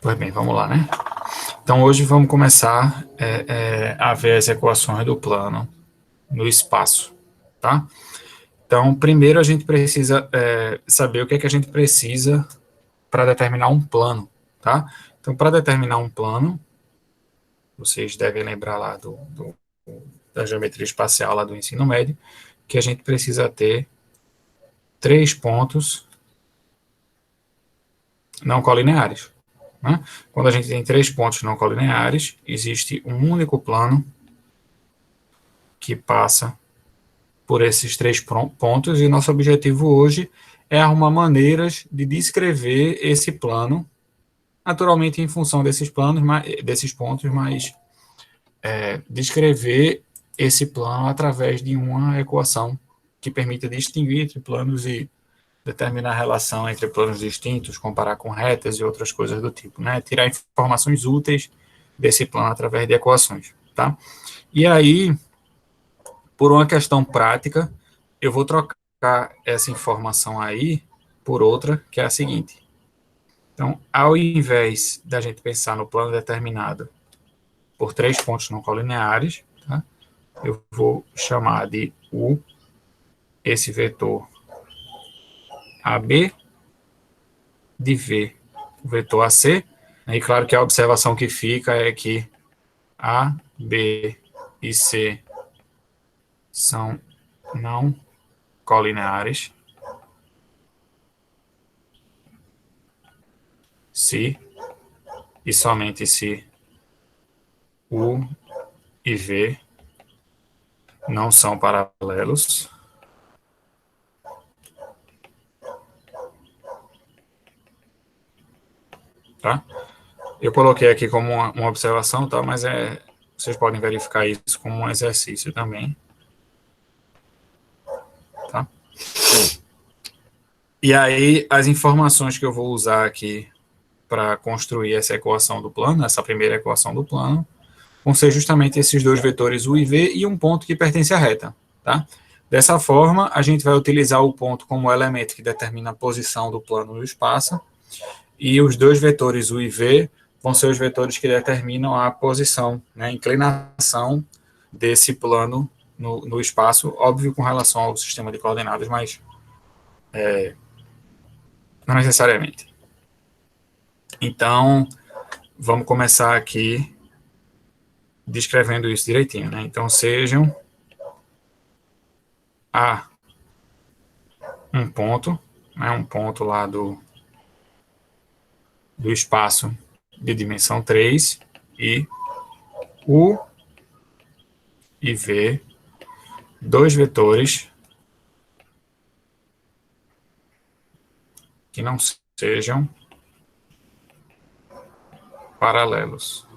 Pois bem, vamos lá, né? Então, hoje vamos começar a ver as equações do plano no espaço, tá? Então, primeiro a gente precisa saber o que é que a gente precisa para determinar um plano, tá? Então, para determinar um plano, vocês devem lembrar lá da geometria espacial lá do ensino médio, que a gente precisa ter três pontos não colineares, né? Quando a gente tem três pontos não colineares, existe um único plano que passa por esses três pontos, e nosso objetivo hoje é arrumar maneiras de descrever esse plano, naturalmente em função desses pontos, mas descrever esse plano através de uma equação que permita distinguir entre planos e determinar a relação entre planos distintos, comparar com retas e outras coisas do tipo, né? Tirar informações úteis desse plano através de equações, tá? E aí, por uma questão prática, eu vou trocar essa informação aí por outra, que é a seguinte. Então, ao invés da gente pensar no plano determinado por três pontos não colineares, tá? Eu vou chamar de U esse vetor AB, de V o vetor AC, e claro que a observação que fica é que A, B e C são não colineares, se e somente se U e V não são paralelos, tá? Eu coloquei aqui como uma observação, tá? Mas vocês podem verificar isso como um exercício também, tá? E aí, as informações que eu vou usar aqui para construir essa equação do plano, essa primeira equação do plano, vão ser justamente esses dois vetores U e V e um ponto que pertence à reta, tá? Dessa forma, a gente vai utilizar o ponto como elemento que determina a posição do plano no espaço, e os dois vetores U e V vão ser os vetores que determinam a posição, né, a inclinação desse plano no espaço, óbvio com relação ao sistema de coordenadas, mas não necessariamente. Então, vamos começar aqui descrevendo isso direitinho, né? Então, sejam A um ponto, né, um ponto lá do espaço de dimensão 3, e U e V, dois vetores que não sejam paralelos.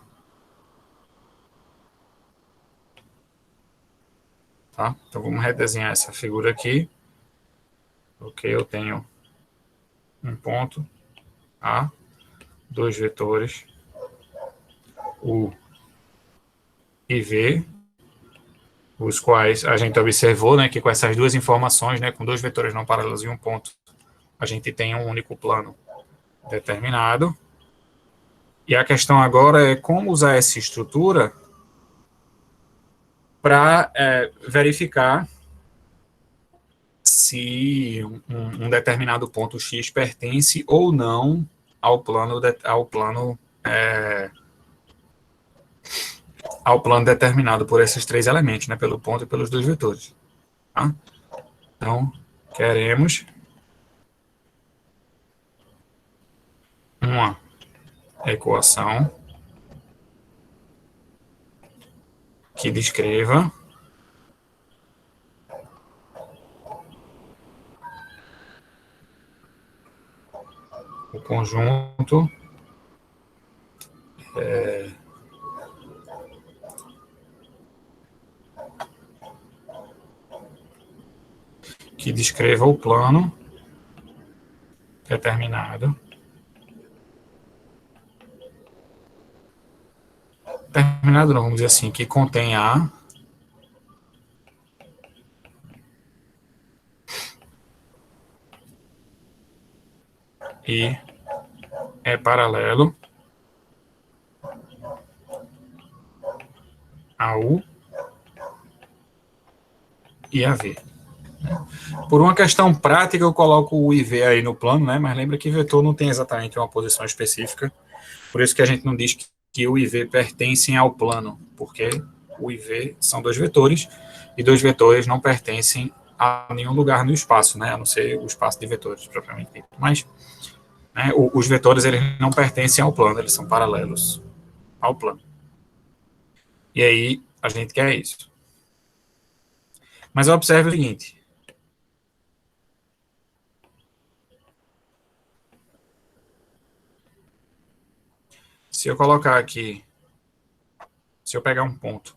Tá? Então vamos redesenhar essa figura aqui. Ok, eu tenho um ponto A, dois vetores U e V, os quais a gente observou, né, que com essas duas informações, né, com dois vetores não paralelos e um ponto, a gente tem um único plano determinado. E a questão agora é como usar essa estrutura para verificar se um determinado ponto X pertence ou não ao plano determinado por esses três elementos, né, pelo ponto e pelos dois vetores. Tá? Então, queremos uma equação que descreva o conjunto que descreva o plano determinado. Determinado não, vamos dizer assim, que contém A e é paralelo e AV. Por uma questão prática, eu coloco o IV aí no plano, né? Mas lembra que vetor não tem exatamente uma posição específica. Por isso que a gente não diz que o IV pertencem ao plano, porque o IV são dois vetores, e dois vetores não pertencem a nenhum lugar no espaço, né? A não ser o espaço de vetores, propriamente dito. Mas né, os vetores eles não pertencem ao plano, eles são paralelos ao plano. E aí a gente quer isso. Mas observe o seguinte. Se eu colocar aqui, se eu pegar um ponto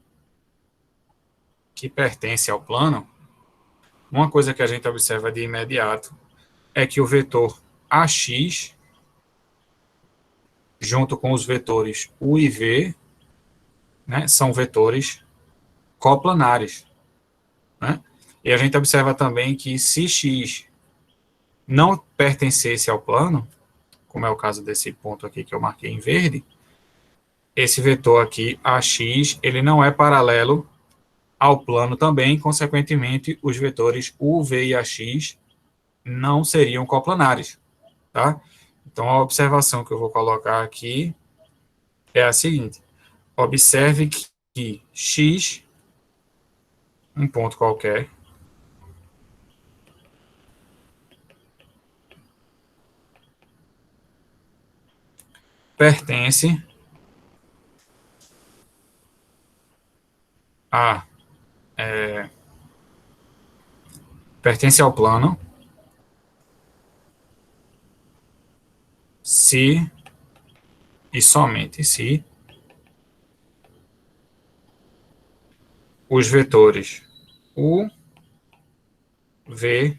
que pertence ao plano, uma coisa que a gente observa de imediato é que o vetor AX, junto com os vetores U e V, né, são vetores coplanares. Né? E a gente observa também que se X não pertencesse ao plano, como é o caso desse ponto aqui que eu marquei em verde, esse vetor aqui, AX, ele não é paralelo ao plano também, consequentemente, os vetores U, V e AX não seriam coplanares, tá? Então, a observação que eu vou colocar aqui é a seguinte: observe que X, um ponto qualquer, pertence a pertence ao plano se e somente se os vetores U, V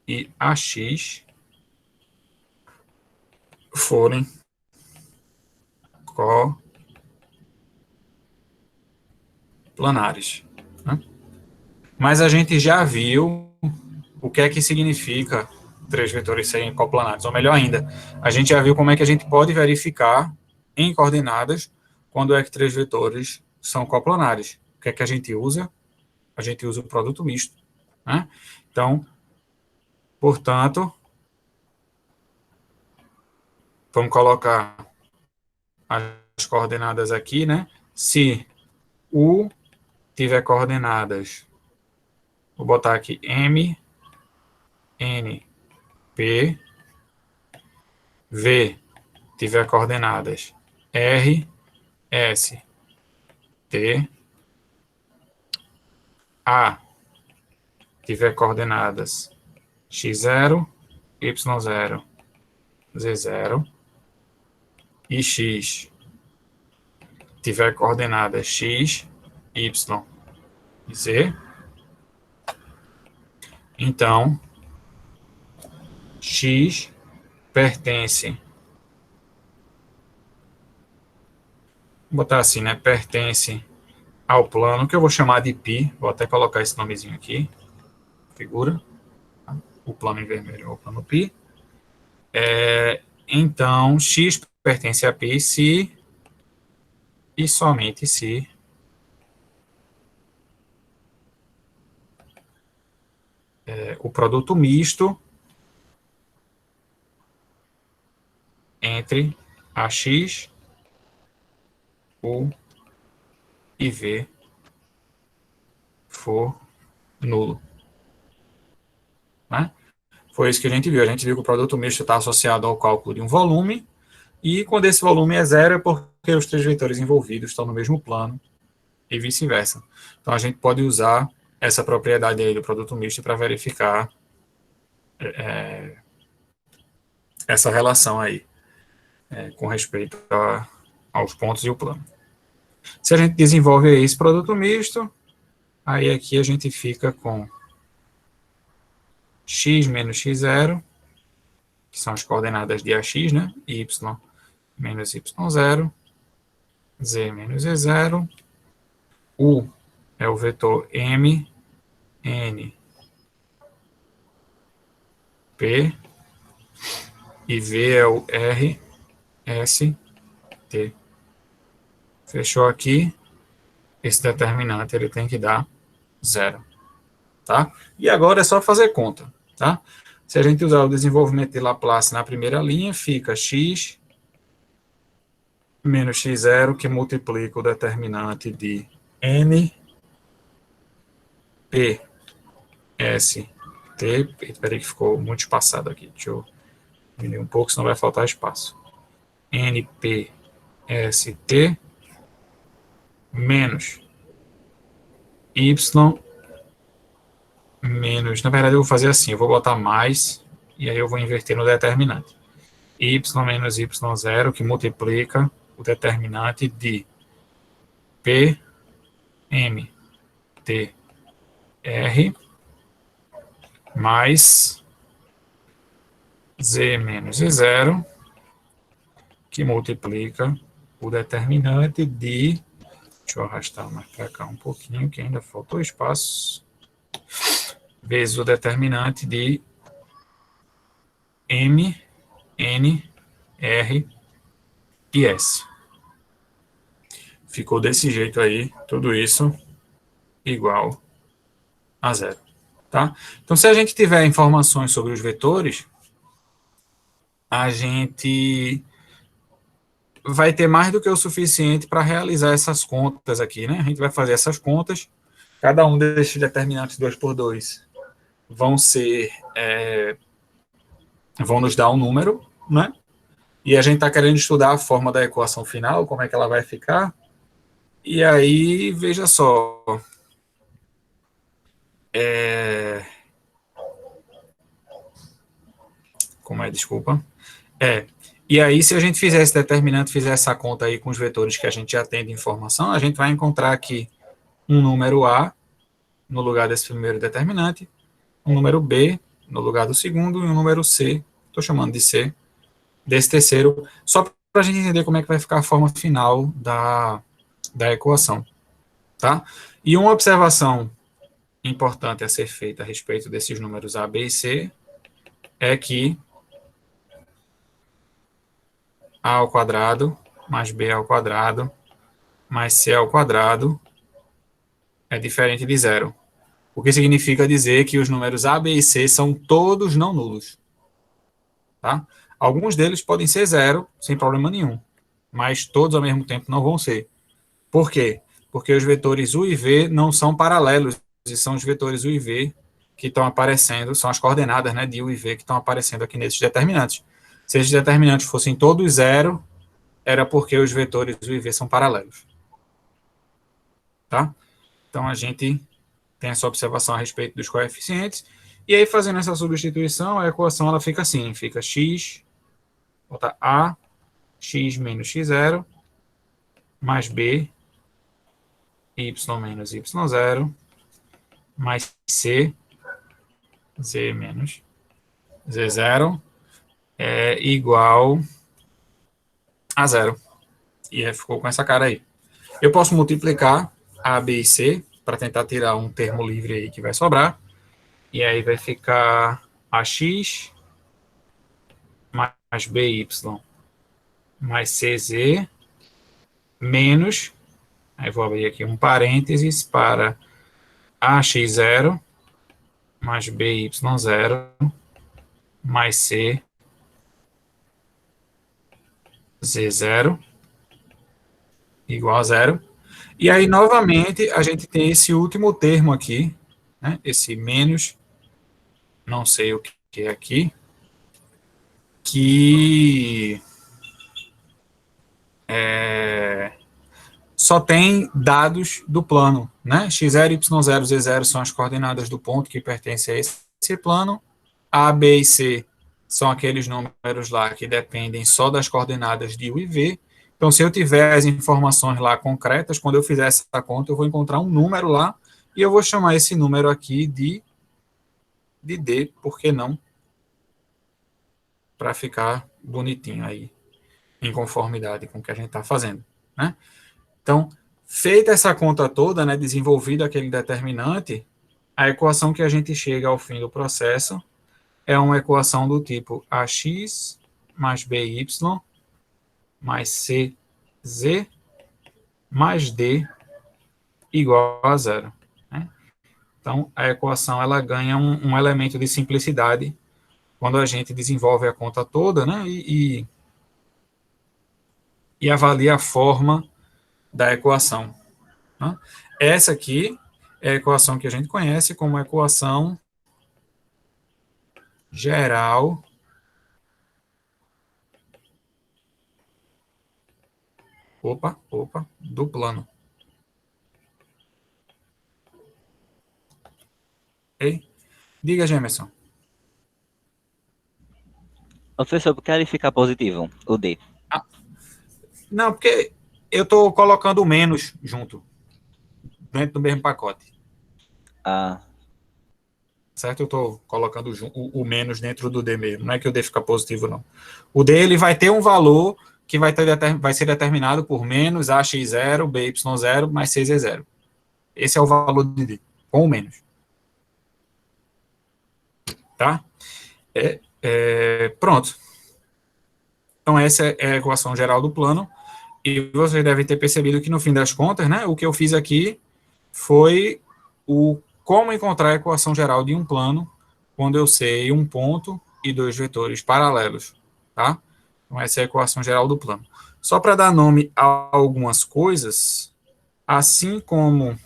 e AX forem coplanares. Né? Mas a gente já viu o que é que significa três vetores serem coplanares, ou melhor ainda, a gente já viu como é que a gente pode verificar em coordenadas quando é que três vetores são coplanares. O que é que a gente usa? A gente usa o produto misto. Né? Então, portanto, vamos colocar as coordenadas aqui, né? Se U tiver coordenadas, vou botar aqui M, N, P, V tiver coordenadas R, S, T, A tiver coordenadas x0, y0, z0, e x tiver coordenadas x, y e z, então x pertence, vou botar assim, né, pertence ao plano, que eu vou chamar de π, vou até colocar esse nomezinho aqui, figura, o plano em vermelho é o plano π, então x pertence a π se e somente se o produto misto entre AX, U e V for nulo. Né? Foi isso que a gente viu. A gente viu que o produto misto está associado ao cálculo de um volume, e quando esse volume é zero é porque os três vetores envolvidos estão no mesmo plano, e vice-versa. Então, a gente pode usar essa propriedade aí do produto misto para verificar essa relação aí, com respeito aos pontos e o plano. Se a gente desenvolve esse produto misto, aí aqui a gente fica com x menos x0, que são as coordenadas de AX, né? Y menos y0, z menos z0, u é o vetor m, n, p, e v é o r, s, t. Fechou aqui? Esse determinante ele tem que dar zero, tá? E agora é só fazer conta, tá? Se a gente usar o desenvolvimento de Laplace na primeira linha, fica x menos x0, que multiplica o determinante de n p s t. Espera aí que ficou muito espaçado aqui. Deixa eu diminuir um pouco, senão vai faltar espaço. n p s t menos y menos, na verdade eu vou fazer assim, eu vou botar mais, e aí eu vou inverter no determinante. Y menos y0, que multiplica o determinante de P, M, T, R, mais Z menos Z0, que multiplica o determinante de, deixa eu arrastar mais para cá um pouquinho, que ainda faltou espaço, vezes o determinante de M, N, R e S. Ficou desse jeito aí, tudo isso igual a zero, tá? Então, se a gente tiver informações sobre os vetores, a gente vai ter mais do que o suficiente para realizar essas contas aqui, né? A gente vai fazer essas contas, cada um desses determinantes 2 por 2 vão ser, vão nos dar um número, né? E a gente está querendo estudar a forma da equação final, como é que ela vai ficar. E aí, veja só, como é, desculpa. E aí, se a gente fizer esse determinante, fizer essa conta aí com os vetores que a gente já tem de informação, a gente vai encontrar aqui um número A no lugar desse primeiro determinante, um número B no lugar do segundo e um número C, estou chamando de C, desse terceiro, só para a gente entender como é que vai ficar a forma final da equação, tá? E uma observação importante a ser feita a respeito desses números A, B e C é que A ao quadrado mais B ao quadrado mais C ao quadrado é diferente de zero. O que significa dizer que os números A, B e C são todos não nulos. Tá? Alguns deles podem ser zero, sem problema nenhum, mas todos ao mesmo tempo não vão ser. Por quê? Porque os vetores U e V não são paralelos, e são os vetores U e V que estão aparecendo, são as coordenadas, né, de U e V que estão aparecendo aqui nesses determinantes. Se esses determinantes fossem todos zero, era porque os vetores U e V são paralelos. Tá? Então, a gente tem essa observação a respeito dos coeficientes, e aí, fazendo essa substituição, a equação ela fica assim, fica x, bota A, x menos x0, mais B, y menos y0, mais C, z menos z0, é igual a zero. E ficou com essa cara aí. Eu posso multiplicar A, B e C, para tentar tirar um termo livre aí que vai sobrar, e aí vai ficar AX mais BY mais CZ menos, aí vou abrir aqui um parênteses para AX0 mais BY0 mais C Z0 igual a zero. E aí, novamente, a gente tem esse último termo aqui, né? Esse menos, não sei o que é aqui, que só tem dados do plano, né? X0, Y0, Z0 são as coordenadas do ponto que pertence a esse plano. A, B e C são aqueles números lá que dependem só das coordenadas de U e V. Então, se eu tiver as informações lá concretas, quando eu fizer essa conta, eu vou encontrar um número lá e eu vou chamar esse número aqui de D, por que não? Para ficar bonitinho aí, em conformidade com o que a gente está fazendo, né? Então, feita essa conta toda, né, desenvolvido aquele determinante, a equação que a gente chega ao fim do processo é uma equação do tipo AX mais BY mais CZ mais D igual a zero. Né? Então, a equação ela ganha um elemento de simplicidade quando a gente desenvolve a conta toda, né, e avalia a forma da equação. Né? Essa aqui é a equação que a gente conhece como equação geral do plano. Ok? Diga, Gemerson. Professor, por que ele fica positivo? O D. Ah, não, porque eu estou colocando o menos junto, dentro do mesmo pacote. Ah, Certo? Eu estou colocando o menos dentro do D mesmo. Não é que o D fica positivo, não. O D ele vai ter um valor que vai ser determinado por menos AX0, BY0, mais CZ0. Esse é o valor de D, com o menos. Tá? Pronto. Então, essa é a equação geral do plano. E vocês devem ter percebido que, no fim das contas, né, o que eu fiz aqui foi como encontrar a equação geral de um plano quando eu sei um ponto e dois vetores paralelos. Tá? Então, essa é a equação geral do plano. Só para dar nome a algumas coisas, assim como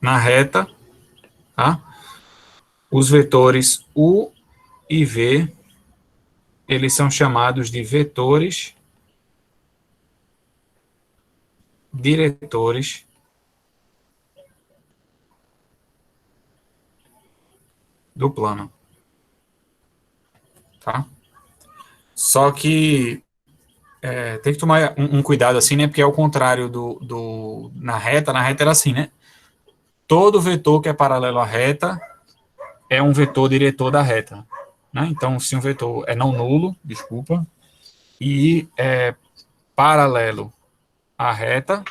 na reta, tá? Os vetores U e V, eles são chamados de vetores diretores do plano. Tá? Só que tem que tomar um cuidado assim, né? Porque é o contrário na reta era assim, né? Todo vetor que é paralelo à reta é um vetor diretor da reta. Né? Então, se um vetor é não nulo, desculpa, e é paralelo à reta,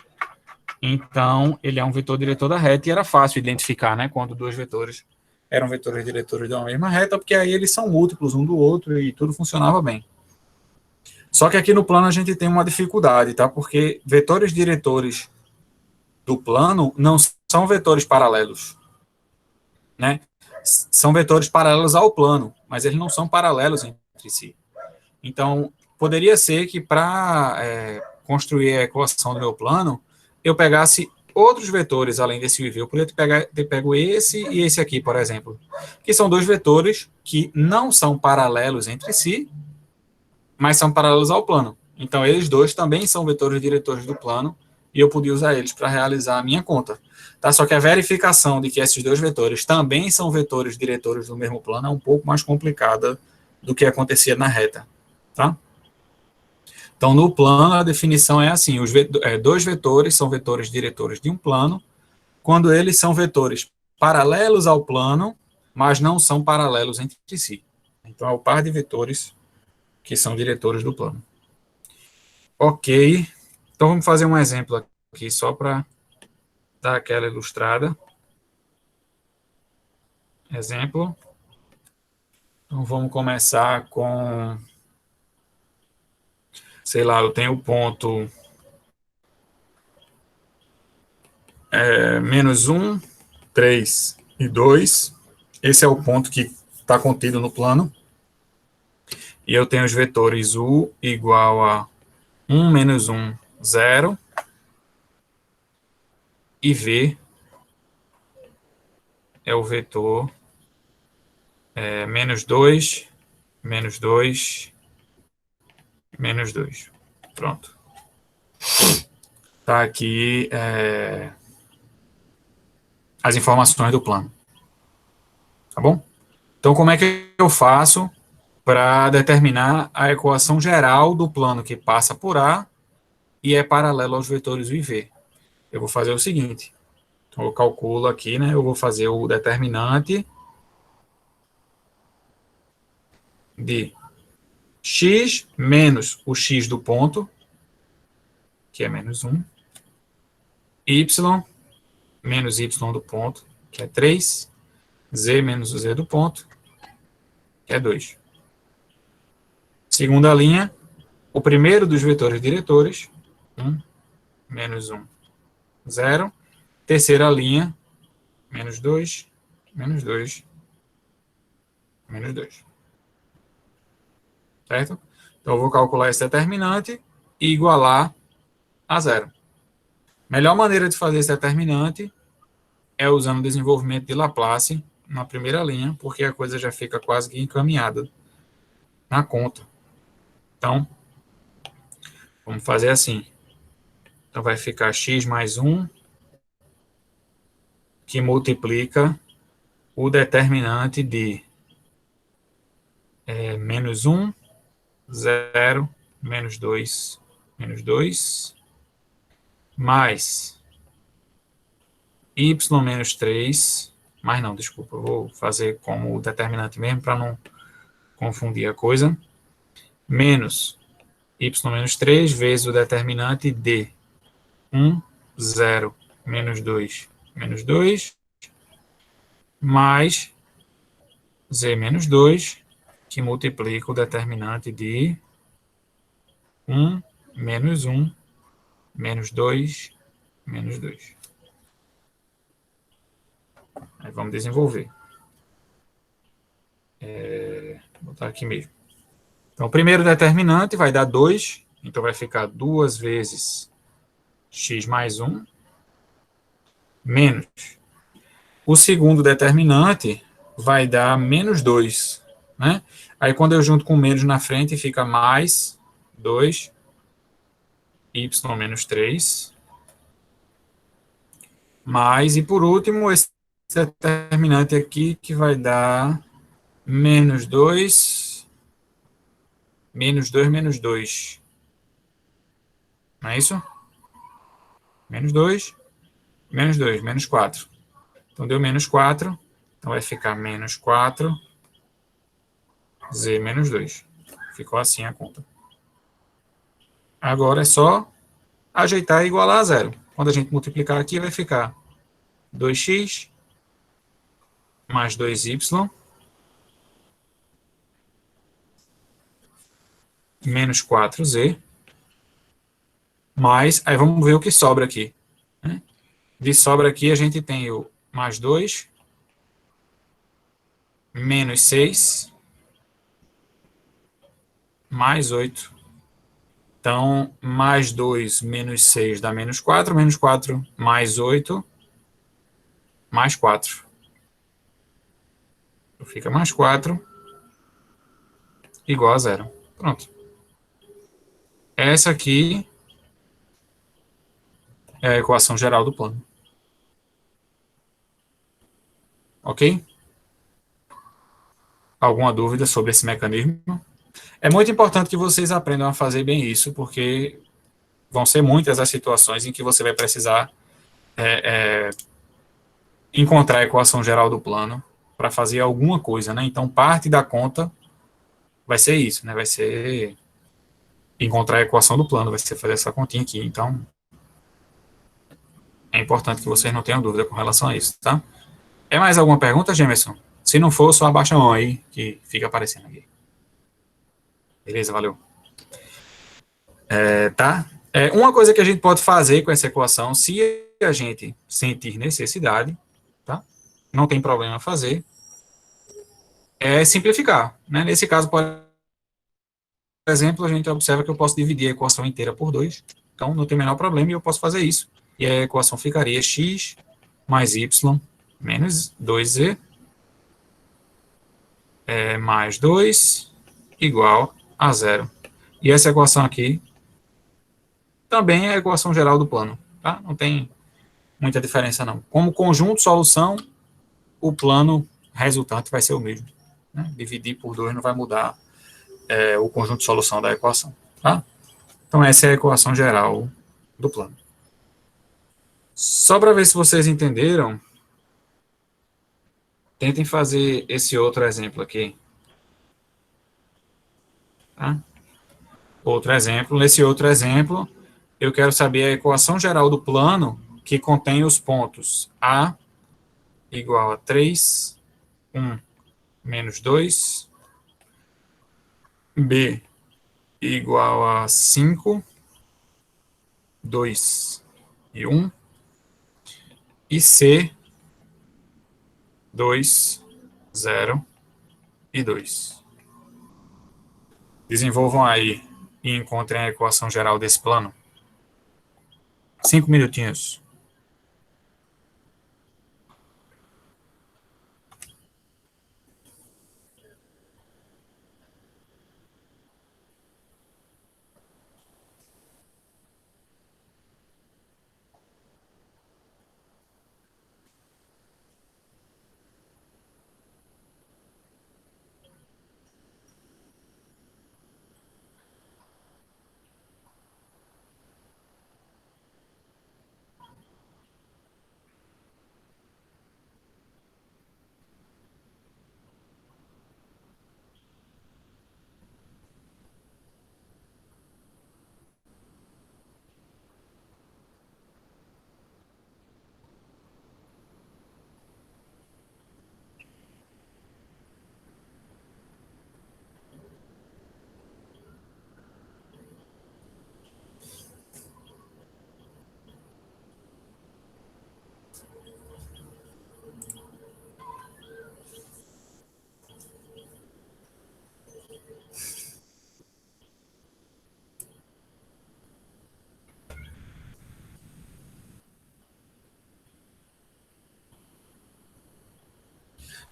então ele é um vetor diretor da reta e era fácil identificar, né? Quando dois vetores eram vetores diretores de uma mesma reta, porque aí eles são múltiplos um do outro e tudo funcionava bem. Só que aqui no plano a gente tem uma dificuldade, tá? Porque vetores diretores do plano não são vetores paralelos, né? São vetores paralelos ao plano, mas eles não são paralelos entre si. Então, poderia ser que para construir a equação do meu plano, eu pegasse outros vetores além desse UV. Eu poderia ter pego esse e esse aqui, por exemplo, que são dois vetores que não são paralelos entre si, mas são paralelos ao plano. Então, eles dois também são vetores diretores do plano, e eu podia usar eles para realizar a minha conta. Tá? Só que a verificação de que esses dois vetores também são vetores diretores do mesmo plano é um pouco mais complicada do que acontecia na reta. Tá? Então, no plano, a definição é assim, dois vetores são vetores diretores de um plano, quando eles são vetores paralelos ao plano, mas não são paralelos entre si. Então, é o par de vetores que são diretores do plano. Ok, então vamos fazer um exemplo aqui só para dar aquela ilustrada. Exemplo. Então vamos começar com, sei lá, eu tenho o ponto menos 1, 3 e 2. Esse é o ponto que está contido no plano. E eu tenho os vetores U igual a 1 menos 1, 0. E V é o vetor menos 2, menos 2, menos 2. Pronto. Tá aqui as informações do plano. Tá bom? Então, como é que eu faço para determinar a equação geral do plano que passa por A e é paralelo aos vetores U e V? Eu vou fazer o seguinte. Então, eu calculo aqui, né? Eu vou fazer o determinante de x menos o x do ponto, que é menos 1, y menos y do ponto, que é 3, z menos o z do ponto, que é 2. Segunda linha, o primeiro dos vetores diretores, 1, menos 1, 0. terceira linha, menos 2, menos 2, menos 2. Certo? Então, eu vou calcular esse determinante e igualar a zero. Melhor maneira de fazer esse determinante é usando o desenvolvimento de Laplace na primeira linha, porque a coisa já fica quase que encaminhada na conta. Então, vamos fazer assim. Então, vai ficar x mais 1, que multiplica o determinante de menos 1, 0, menos 2, mais y menos 3, mas não, desculpa, eu vou fazer como o determinante mesmo para não confundir a coisa, menos y menos 3 vezes o determinante de 1, 0, menos 2, mais z menos 2, que multiplica o determinante de 1, menos 1, menos 2, menos 2. Aí vamos desenvolver. Vou botar aqui mesmo. Então, o primeiro determinante vai dar 2, então vai ficar 2 vezes x mais 1, menos. O segundo determinante vai dar menos 2, né? Aí, quando eu junto com menos na frente, fica mais 2, y menos 3, mais, e por último, esse determinante aqui, que vai dar menos 2, menos 2, menos 2. Não é isso? Menos 2, menos 4. Então, deu menos 4. Então, vai ficar menos 4, z menos 2. Ficou assim a conta. Agora é só ajeitar e igualar a zero. Quando a gente multiplicar aqui, vai ficar 2x mais 2y menos 4z, mais, aí vamos ver o que sobra aqui. Né? De sobra aqui, a gente tem o mais 2, menos 6, mais 8. Então, mais 2 menos 6 dá menos 4 mais 8, mais 4. Fica mais 4 igual a zero. Pronto. Essa aqui é a equação geral do plano. Ok? Alguma dúvida sobre esse mecanismo? É muito importante que vocês aprendam a fazer bem isso, porque vão ser muitas as situações em que você vai precisar encontrar a equação geral do plano para fazer alguma coisa, né? Então, parte da conta vai ser isso, né? Vai ser encontrar a equação do plano, vai ser fazer essa continha aqui. Então, é importante que vocês não tenham dúvida com relação a isso, tá? É mais alguma pergunta, Gemerson? Se não for, só abaixa a mão aí, que fica aparecendo aqui. Beleza, valeu. Tá? Uma coisa que a gente pode fazer com essa equação, se a gente sentir necessidade, tá? Não tem problema fazer, é simplificar, né? Nesse caso, por exemplo, a gente observa que eu posso dividir a equação inteira por 2, então não tem o menor problema e eu posso fazer isso. E a equação ficaria x mais y menos 2z mais 2 igual a zero. E essa equação aqui também é a equação geral do plano, tá? Não tem muita diferença não. Como conjunto solução, o plano resultante vai ser o mesmo. Né? Dividir por 2 não vai mudar o conjunto de solução da equação, tá? Então essa é a equação geral do plano. Só para ver se vocês entenderam, tentem fazer esse outro exemplo aqui. Tá? Outro exemplo. Nesse outro exemplo, eu quero saber a equação geral do plano que contém os pontos A igual a 3, 1, menos 2, B igual a 5, 2 e 1, e C, 2, 0 e 2. Desenvolvam aí e encontrem a equação geral desse plano. 5 minutinhos.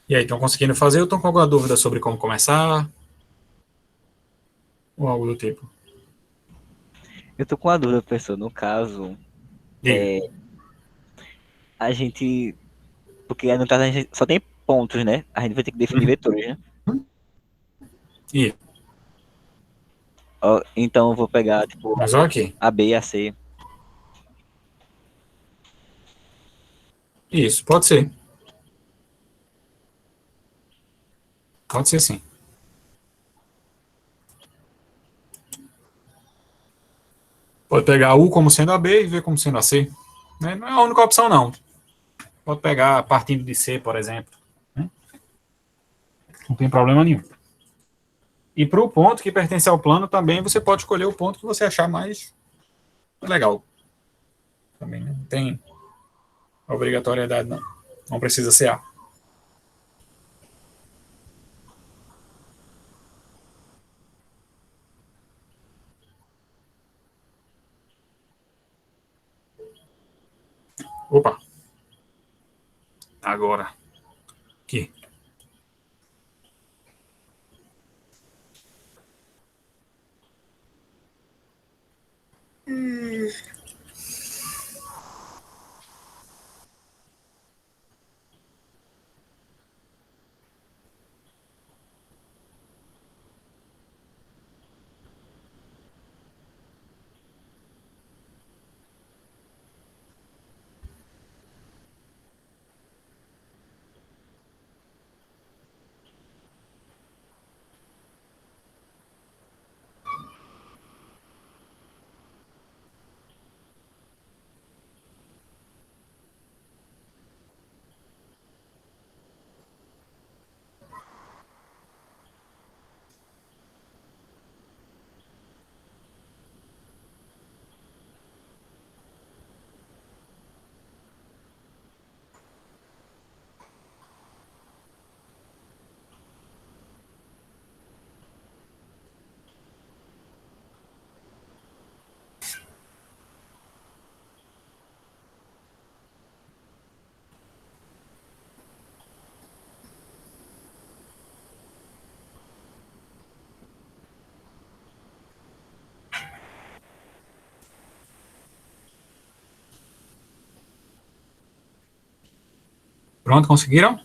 E aí, estão conseguindo fazer ou estão com alguma dúvida sobre como começar? Ou algo do tipo? Eu tô com uma dúvida, professor. No caso, Diga. a gente. Porque no caso a gente só tem pontos, né? A gente vai ter que definir Uhum. vetores, né? E, Ó, então eu vou pegar, tipo, mas olha aqui. A, B e a C. Isso, pode ser. Pode ser sim. Pode pegar U como sendo a B e V como sendo a C. Né? Não é a única opção, não. Pode pegar partindo de C, por exemplo. Né? Não tem problema nenhum. E para o ponto que pertence ao plano, também você pode escolher o ponto que você achar mais legal. Também não tem obrigatoriedade, não. Não precisa ser A. Opa, agora. Aqui. Pronto, conseguiram?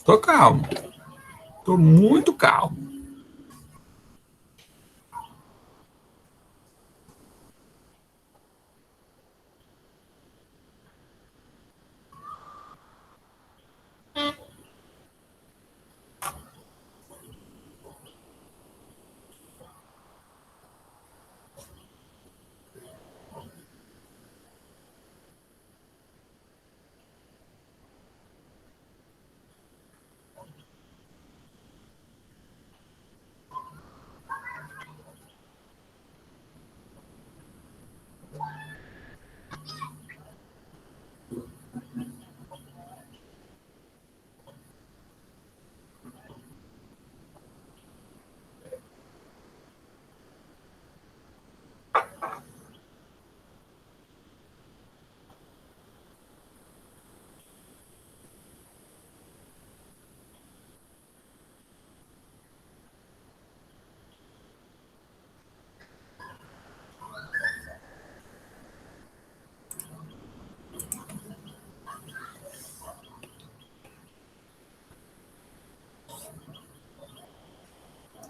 Tô calmo. Tô muito calmo.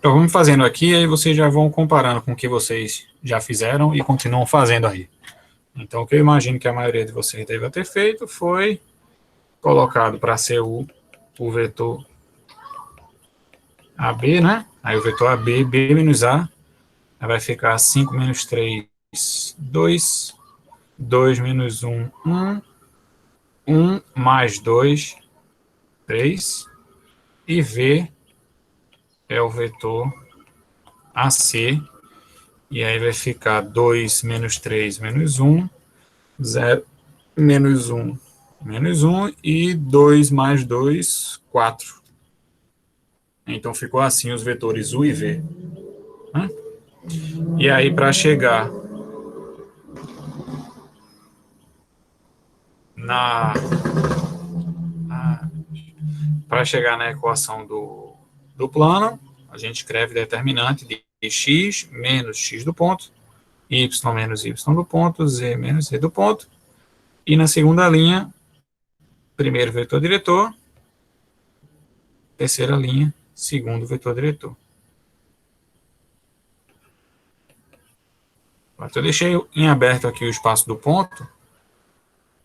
Então, vamos fazendo aqui, aí vocês já vão comparando com o que vocês já fizeram e continuam fazendo aí. Então, o que eu imagino que a maioria de vocês deva ter feito foi colocado para ser o vetor AB, né? Aí o vetor AB, B menos A, aí vai ficar 5 menos 3, 2, 2 menos 1, 1, 1 mais 2, 3, e V é o vetor AC, e aí vai ficar 2 menos 3 menos 1, 0 menos 1 menos 1, e 2 mais 2, 4. Então ficou assim os vetores U e V. Né? E aí para chegar na na equação do plano, a gente escreve determinante de x menos x do ponto, y menos y do ponto, z menos z do ponto, e na segunda linha, primeiro vetor diretor, terceira linha, segundo vetor diretor. Eu deixei em aberto aqui o espaço do ponto,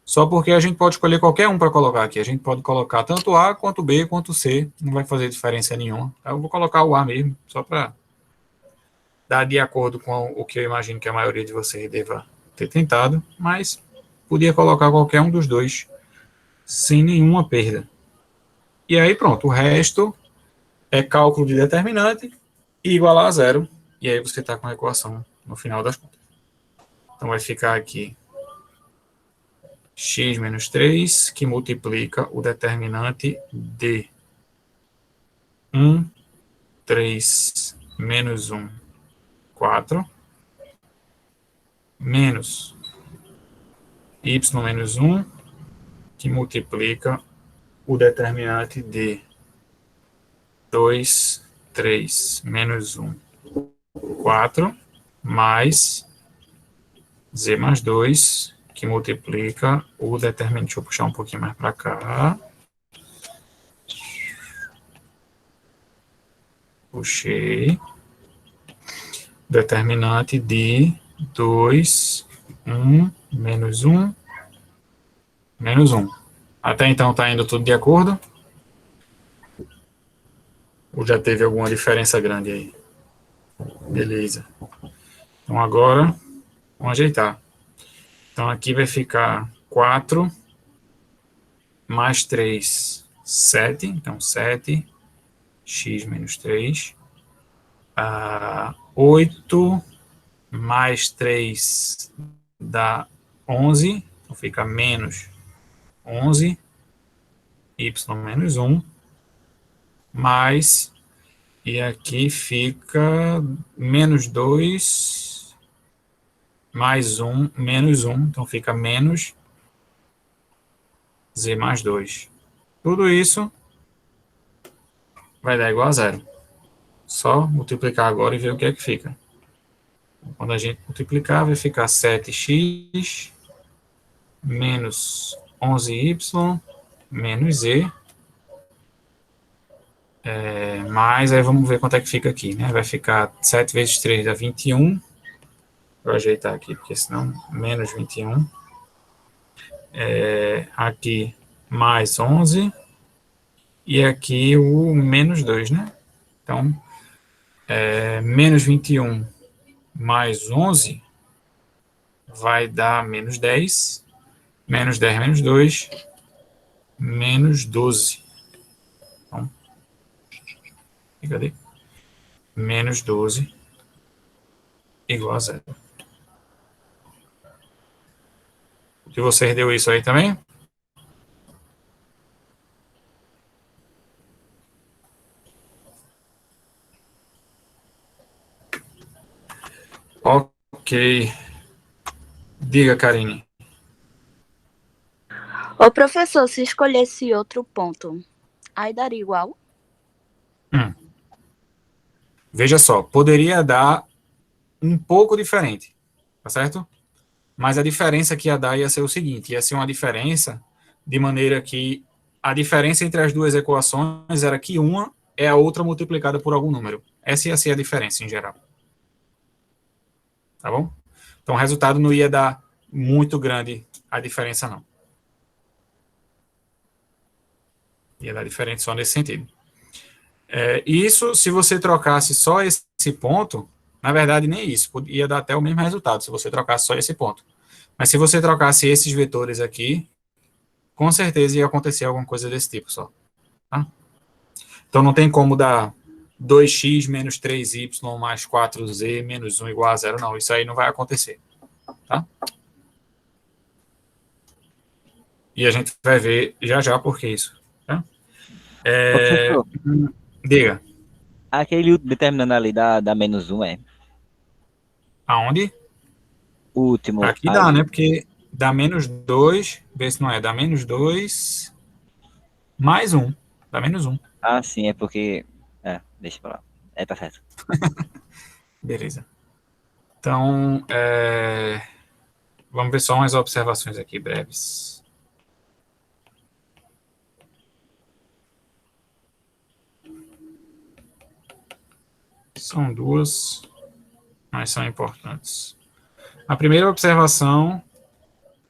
só porque a gente pode escolher qualquer um para colocar aqui. A gente pode colocar tanto A, quanto B, quanto C. Não vai fazer diferença nenhuma. Eu vou colocar o A mesmo, só para dar de acordo com o que eu imagino que a maioria de vocês deva ter tentado. Mas podia colocar qualquer um dos dois, sem nenhuma perda. E aí pronto, o resto é cálculo de determinante e igualar a zero. E aí você está com a equação no final das contas. Então vai ficar aqui x menos 3, que multiplica o determinante de 1, 3, menos 1, 4, menos y menos 1, que multiplica o determinante de 2, 3, menos 1, 4, mais z mais 2, que multiplica o determinante, deixa eu puxar um pouquinho mais para cá, puxei, determinante de 2, 1, menos 1, menos 1. Até então está indo tudo de acordo? Ou já teve alguma diferença grande aí? Beleza. Então agora, vamos ajeitar. Então aqui vai ficar 4 mais 3, 7. Então 7, x menos 3. 8 mais 3 dá 11. Então fica menos 11. Y menos 1. Mais, e aqui fica menos 2, mais 1, menos 1. Então fica menos z mais 2. Tudo isso vai dar igual a zero. Só multiplicar agora e ver o que é que fica. Quando a gente multiplicar, vai ficar 7x menos 11y menos z. Mais, aí vamos ver quanto é que fica aqui, né? Vai ficar 7 vezes 3 dá 21. Vou ajeitar aqui, porque senão menos 21. Aqui mais 11. E aqui o menos 2, né? Então, menos 21 mais 11 vai dar menos 10. Menos 10 menos 2, menos 12. Então, cadê? Menos 12 igual a zero. E você deu isso aí também? Ok. Diga, Karine. Ô, professor, se escolhesse outro ponto, aí daria igual? Veja só, poderia dar um pouco diferente, tá certo? Mas a diferença que ia dar ia ser o seguinte, ia ser uma diferença de maneira que a diferença entre as duas equações era que uma é a outra multiplicada por algum número. Essa ia ser a diferença em geral. Tá bom? Então, o resultado não ia dar muito grande a diferença, não. Ia dar diferença só nesse sentido. Isso, se você trocasse só esse ponto, na verdade, nem isso. Ia dar até o mesmo resultado, se você trocasse só esse ponto. Mas se você trocasse esses vetores aqui, com certeza ia acontecer alguma coisa desse tipo só. Tá? Então, não tem como dar 2x menos 3y mais 4z menos 1 igual a 0, não. Isso aí não vai acontecer. Tá? E a gente vai ver já por que isso. Tá? Professor, Diga. aquele determinando ali da menos 1 Aonde? o último Aqui ali. dá, né? Porque dá menos 2, vê se não é, dá menos 2 mais 1. Dá menos 1. Ah, sim, é porque... deixa pra lá. Tá certo. Beleza. Então, vamos ver só umas observações aqui breves. São duas, mas são importantes. A primeira observação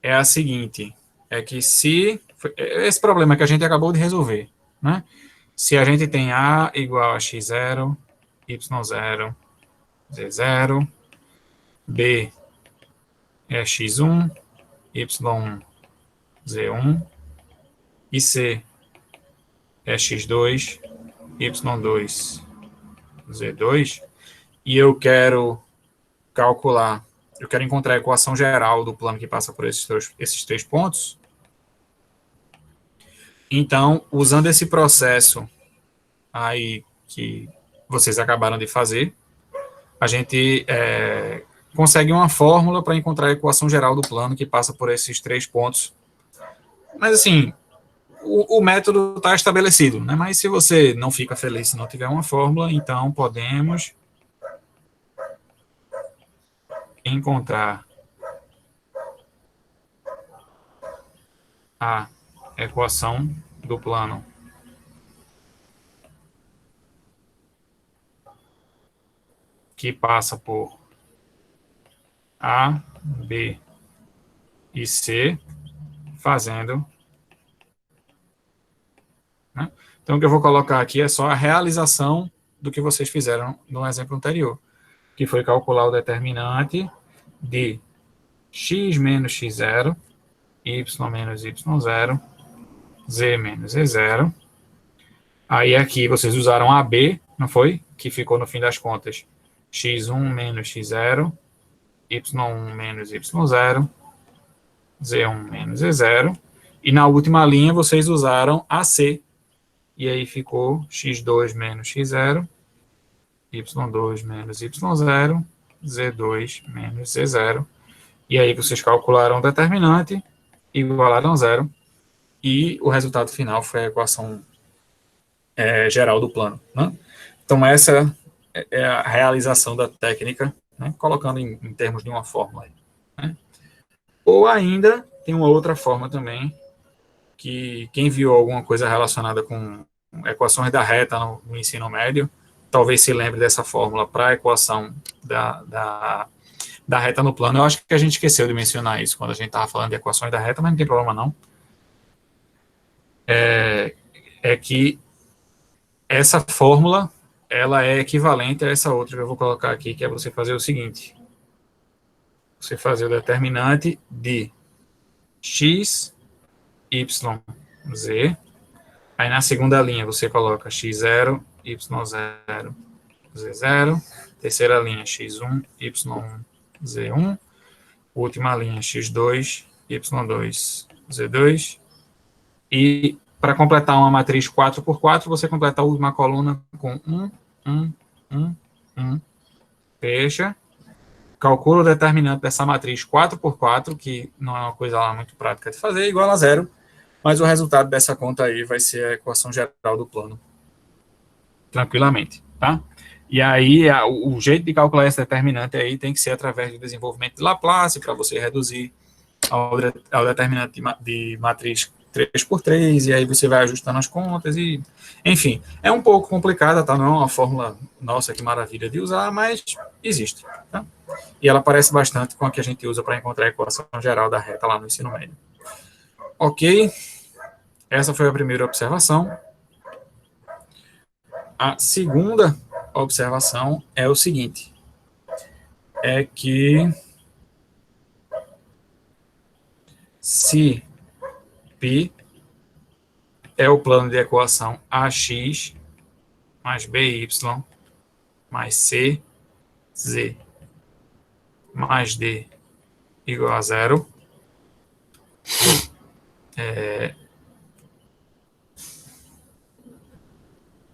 é a seguinte, é que se... Esse problema que a gente acabou de resolver, né? Se a gente tem A igual a x0, y0, z0, B é x1, y1, z1, e C é x2, y2, z2, e eu quero calcular, eu quero encontrar a equação geral do plano que passa por esses três pontos. Então, usando esse processo aí que vocês acabaram de fazer, a gente consegue uma fórmula para encontrar a equação geral do plano que passa por esses três pontos. Mas, assim, o método está estabelecido, né? Mas se você não fica feliz se não tiver uma fórmula, então podemos encontrar a equação do plano que passa por A, B e C, fazendo... Né? Então, o que eu vou colocar aqui é só a realização do que vocês fizeram no exemplo anterior, que foi calcular o determinante de x menos x0, y menos y0, z menos z0. Aí aqui vocês usaram AB, não foi? Que ficou no fim das contas x1 menos x0, y1 menos y0, z1 menos z0. E na última linha vocês usaram AC. E aí ficou x2 menos x0, y2 menos y0, z2 menos z0. E aí vocês calcularam o determinante, igualaram a zero, e o resultado final foi a equação geral do plano. Né? Então, essa é a realização da técnica, né? Colocando em termos de uma fórmula. Né? Ou ainda, tem uma outra forma também, que quem viu alguma coisa relacionada com equações da reta no ensino médio, talvez se lembre dessa fórmula para a equação da reta no plano. Eu acho que a gente esqueceu de mencionar isso quando a gente estava falando de equações da reta, mas não tem problema não. É que essa fórmula, ela é equivalente a essa outra que eu vou colocar aqui, que é você fazer o seguinte. Você fazer o determinante de x, y, z. Aí na segunda linha você coloca x0, y0, z0. Terceira linha x1, y1, z1. Última linha x2, y2, z2. E para completar uma matriz 4x4, você completa a última coluna com 1, 1. Fecha. Calcula o determinante dessa matriz 4x4, que não é uma coisa lá muito prática de fazer, igual a zero. Mas o resultado dessa conta aí vai ser a equação geral do plano. Tranquilamente, tá? E aí, o jeito de calcular esse determinante aí tem que ser através do desenvolvimento de Laplace, para você reduzir ao determinante de matriz 3 por 3, e aí você vai ajustando as contas, e enfim, é um pouco complicada, tá? Não é uma fórmula, nossa, que maravilha de usar, mas existe, tá? E ela parece bastante com a que a gente usa para encontrar a equação geral da reta lá no ensino médio. Ok, essa foi a primeira observação. A segunda observação é o seguinte, é que se π é o plano de equação ax mais by mais cz mais d igual a zero,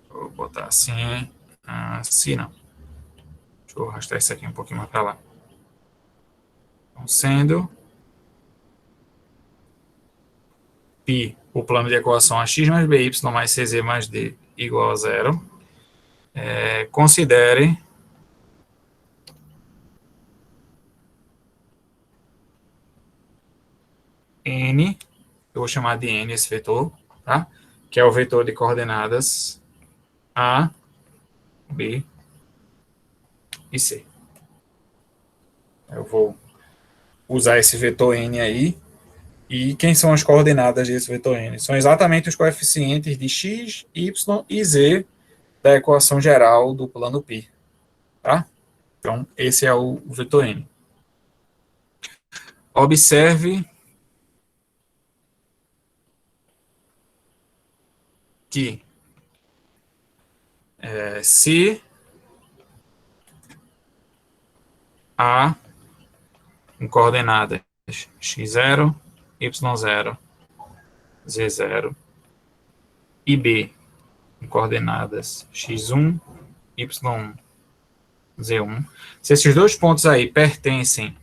vou botar assim, assim não. Deixa eu arrastar isso aqui um pouquinho mais para lá. Então, sendo π, o plano de equação ax mais by mais cz mais d igual a zero, considere n, eu vou chamar de n esse vetor, tá? Que é o vetor de coordenadas A, B e C. Eu vou usar esse vetor n aí. E quem são as coordenadas desse vetor n? São exatamente os coeficientes de x, y e z da equação geral do plano π. Tá? Então, esse é o vetor n. Observe que se A em coordenadas x0, y0, z0 e B em coordenadas x1, y1, z1, se esses dois pontos aí pertencem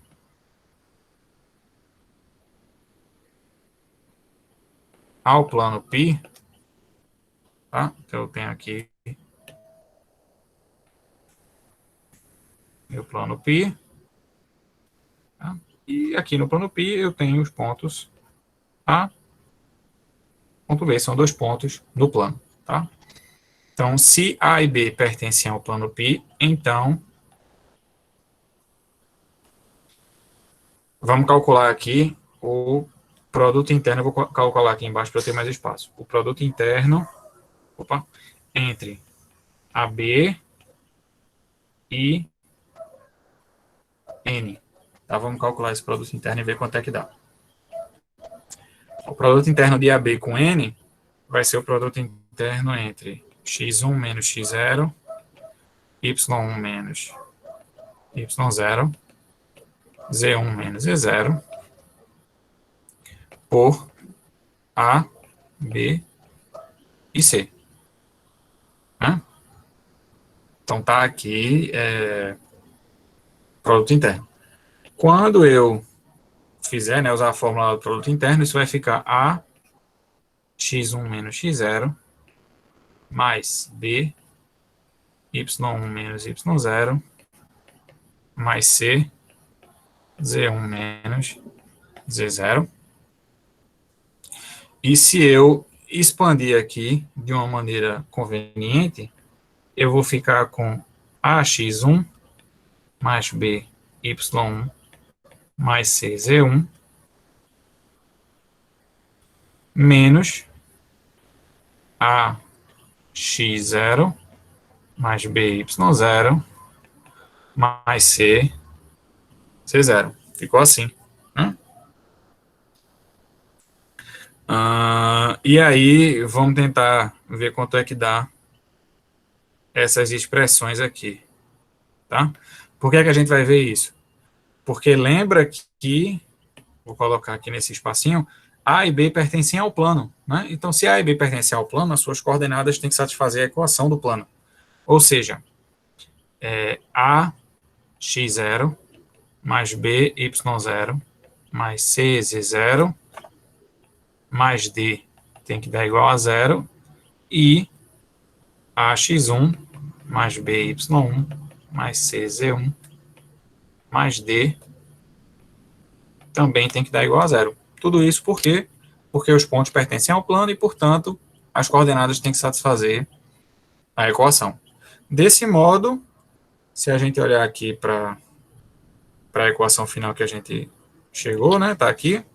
ao plano π, tá? Então eu tenho aqui meu plano π, tá? E aqui no plano π eu tenho os pontos A, ponto B, são dois pontos no plano, tá? Então, se A e B pertencem ao plano π, então vamos calcular aqui o produto interno, eu vou calcular aqui embaixo para ter mais espaço. O produto interno, entre AB e N. Tá? Vamos calcular esse produto interno e ver quanto é que dá. O produto interno de AB com N vai ser o produto interno entre x1 menos x0, y1 menos y0, z1 menos z0, por A, B e C. Então, tá aqui produto interno. Quando eu fizer, né, usar a fórmula do produto interno, isso vai ficar A x1 menos x0 mais B y1 menos y0 mais C z1 menos z0. E se eu expandir aqui de uma maneira conveniente, eu vou ficar com AX1 mais B y1 mais C z1 menos AX0 mais B y0 mais C z0. Ficou assim. E aí, vamos tentar ver quanto é que dá essas expressões aqui, tá? Por que é que a gente vai ver isso? Porque lembra que, vou colocar aqui nesse espacinho, A e B pertencem ao plano, né? Então, se A e B pertencem ao plano, as suas coordenadas têm que satisfazer a equação do plano. Ou seja, A x0 mais B y0 mais C z0 mais D tem que dar igual a zero, e AX1 mais BY1 mais CZ1 mais D também tem que dar igual a zero. Tudo isso porque porque os pontos pertencem ao plano e, portanto, as coordenadas têm que satisfazer a equação. Desse modo, se a gente olhar aqui para a equação final que a gente chegou, né, tá aqui,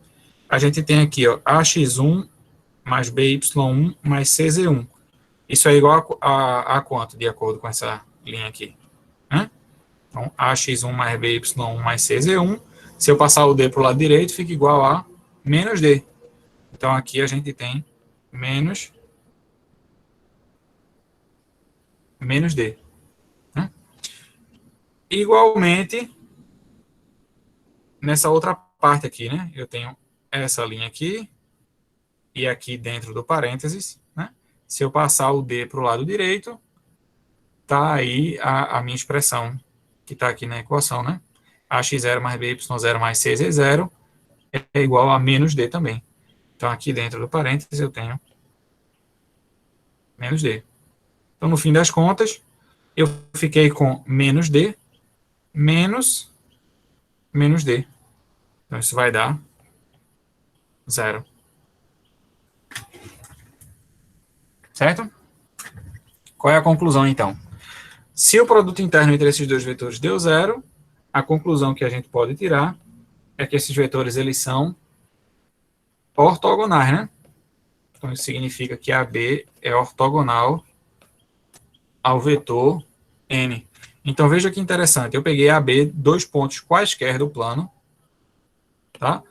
a gente tem aqui, ó, ax1 mais by1 mais cz1. Isso é igual a quanto, de acordo com essa linha aqui? Né? Então, ax1 mais by1 mais cz1. Se eu passar o d para o lado direito, fica igual a menos d. Então, aqui a gente tem menos d. Né? Igualmente, nessa outra parte aqui, né? Eu tenho essa linha aqui e aqui dentro do parênteses, né? Se eu passar o d para o lado direito, tá aí a minha expressão que está aqui na equação, né? Ax0 mais by0 mais cz0 é igual a menos d também. Então, aqui dentro do parênteses eu tenho menos d. Então, no fim das contas, eu fiquei com menos d menos d. Então, isso vai dar 0. Certo? Qual é a conclusão, então? Se o produto interno entre esses dois vetores deu 0, a conclusão que a gente pode tirar é que esses vetores, eles são ortogonais, né? Então, isso significa que AB é ortogonal ao vetor N. Então, veja que interessante. Eu peguei AB, 2 pontos quaisquer do plano, tá?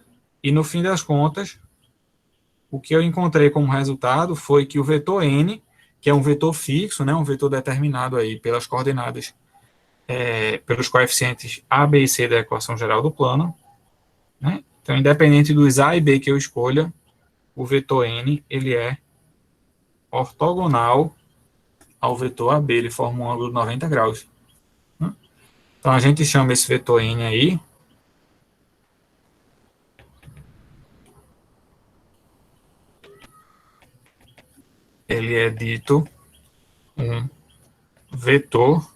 E, no fim das contas, o que eu encontrei como resultado foi que o vetor N, que é um vetor fixo, né? Um vetor determinado aí pelas coordenadas, pelos coeficientes A, B e C da equação geral do plano, né? Então, independente dos A e B que eu escolha, o vetor N, ele é ortogonal ao vetor AB, ele forma um ângulo de 90 graus. Né? Então, a gente chama esse vetor N aí ele é dito um vetor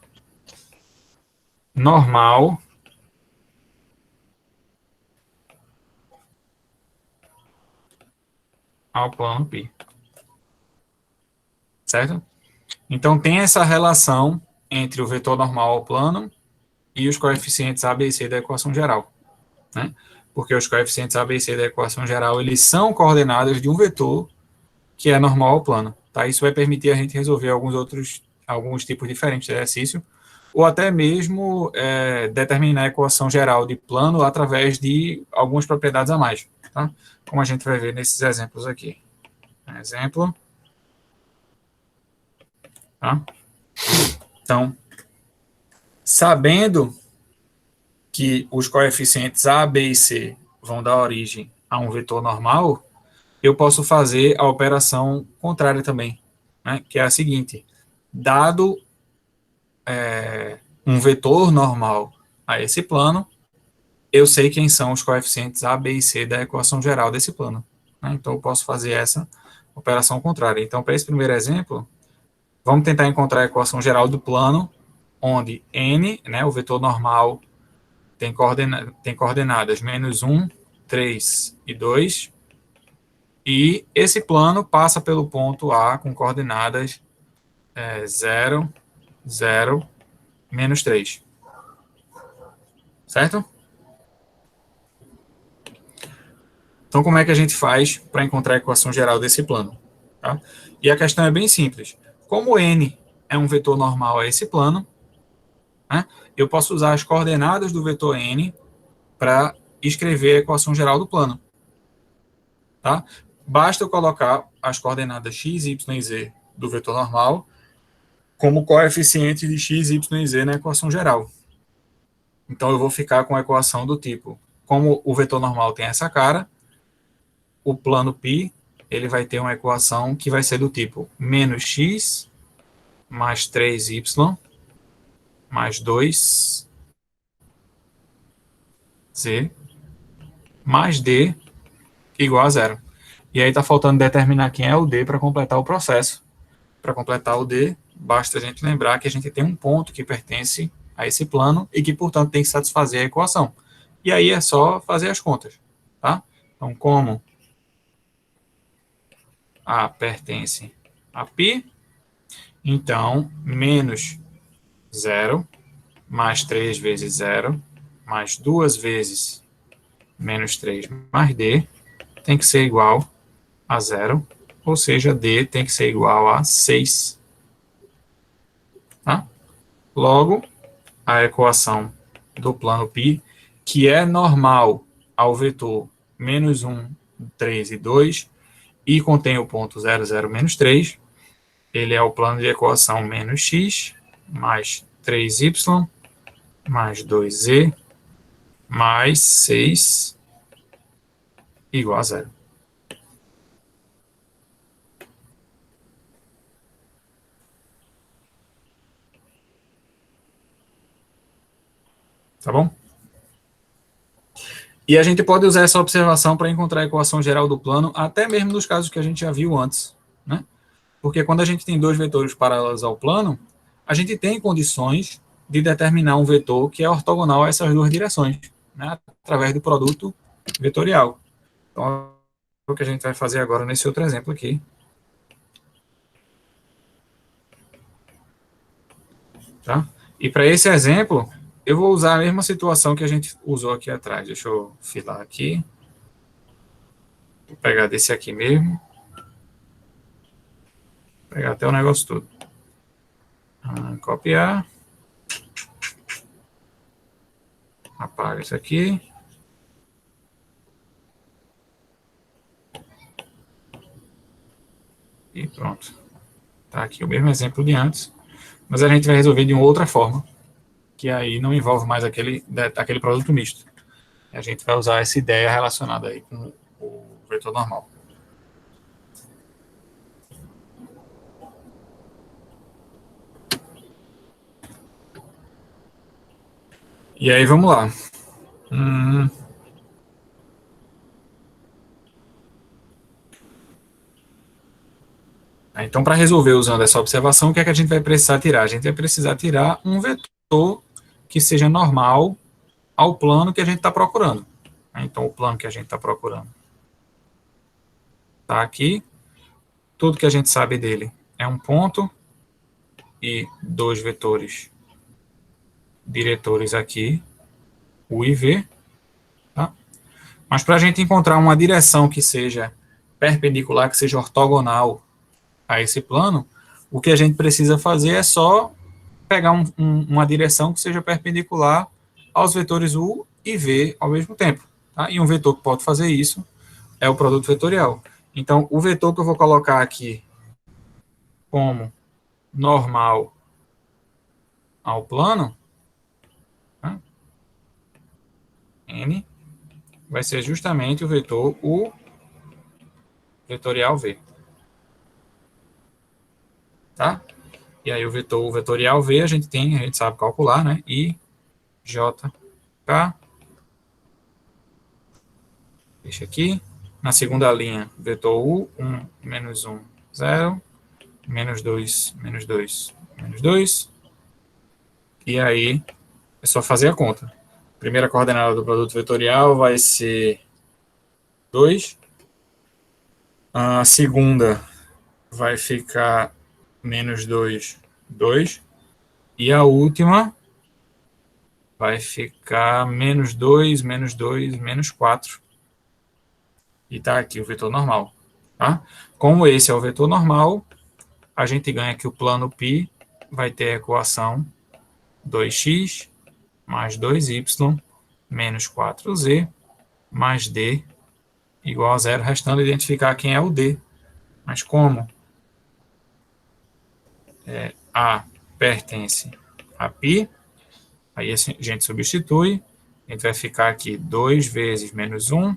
normal ao plano π. Certo? Então, tem essa relação entre o vetor normal ao plano e os coeficientes A, B e C da equação geral. Né? Porque os coeficientes A, B e C da equação geral, eles são coordenadas de um vetor que é normal ao plano. Tá? Isso vai permitir a gente resolver alguns tipos diferentes de exercício, ou até mesmo determinar a equação geral de plano através de algumas propriedades a mais. Tá? Como a gente vai ver nesses exemplos aqui. Exemplo. Tá? Então, sabendo que os coeficientes A, B e C vão dar origem a um vetor normal, eu posso fazer a operação contrária também, né? Que é a seguinte: dado um vetor normal a esse plano, eu sei quem são os coeficientes A, B e C da equação geral desse plano. Né? Então, eu posso fazer essa operação contrária. Então, para esse primeiro exemplo, vamos tentar encontrar a equação geral do plano, onde N, né, o vetor normal, tem coordenadas menos 1, 3 e 2, e esse plano passa pelo ponto A com coordenadas 0, 0, menos 3. Certo? Então, como é que a gente faz para encontrar a equação geral desse plano? Tá? E a questão é bem simples. Como N é um vetor normal a esse plano, né, eu posso usar as coordenadas do vetor N para escrever a equação geral do plano. Tá? Basta eu colocar as coordenadas x, y e z do vetor normal como coeficiente de x, y e z na equação geral. Então, eu vou ficar com a equação do tipo, como o vetor normal tem essa cara, o plano π, ele vai ter uma equação que vai ser do tipo menos x mais 3y mais 2z mais d igual a 0. E aí está faltando determinar quem é o d para completar o processo. Para completar o d, basta a gente lembrar que a gente tem um ponto que pertence a esse plano e que, portanto, tem que satisfazer a equação. E aí é só fazer as contas. Tá? Então, como A pertence a π, então, menos 0, mais 3 vezes 0, mais 2 vezes menos 3 mais D, tem que ser igual a 0, ou seja, D tem que ser igual a 6. Tá? Logo, a equação do plano π, que é normal ao vetor menos 1, 3 e 2, e contém o ponto 0, 0, menos 3, ele é o plano de equação menos x, mais 3y, mais 2z, mais 6, igual a 0. Tá bom? E a gente pode usar essa observação para encontrar a equação geral do plano, até mesmo nos casos que a gente já viu antes, né? Porque quando a gente tem dois vetores paralelos ao plano, a gente tem condições de determinar um vetor que é ortogonal a essas duas direções, né? Através do produto vetorial. Então, é o que a gente vai fazer agora nesse outro exemplo aqui. Tá? E para esse exemplo, eu vou usar a mesma situação que a gente usou aqui atrás. Deixa eu filar aqui. Vou pegar desse aqui mesmo. Vou pegar até o negócio todo. Copiar. Apaga isso aqui. E pronto. Tá aqui o mesmo exemplo de antes. Mas a gente vai resolver de uma outra forma, que aí não envolve mais aquele produto misto. A gente vai usar essa ideia relacionada aí com o vetor normal. E aí, vamos lá. Então, para resolver usando essa observação, o que é que a gente vai precisar tirar? A gente vai precisar tirar um vetor que seja normal ao plano que a gente está procurando. Então, o plano que a gente está procurando está aqui. Tudo que a gente sabe dele é um ponto e dois vetores diretores aqui, U e V. Tá? Mas para a gente encontrar uma direção que seja perpendicular, que seja ortogonal a esse plano, o que a gente precisa fazer é só pegar uma direção que seja perpendicular aos vetores U e V ao mesmo tempo. Tá? E um vetor que pode fazer isso é o produto vetorial. Então, o vetor que eu vou colocar aqui como normal ao plano, tá? N, vai ser justamente o vetor U vetorial V. Tá? E aí o vetor vetorial V a gente sabe calcular, né? I, J, K. Deixa aqui. Na segunda linha, vetor U, 1, menos 1, 0. Menos 2, menos 2, menos 2. E aí, é só fazer a conta. A primeira coordenada do produto vetorial vai ser 2. A segunda vai ficar menos 2, 2. E a última vai ficar menos 2, menos 2, menos 4. E está aqui o vetor normal. Tá? Como esse é o vetor normal, a gente ganha que o plano π vai ter a equação 2x mais 2y menos 4z mais d igual a 0, restando identificar quem é o d. Mas como A pertence a π, aí a gente substitui, a gente vai ficar aqui 2 vezes menos 1,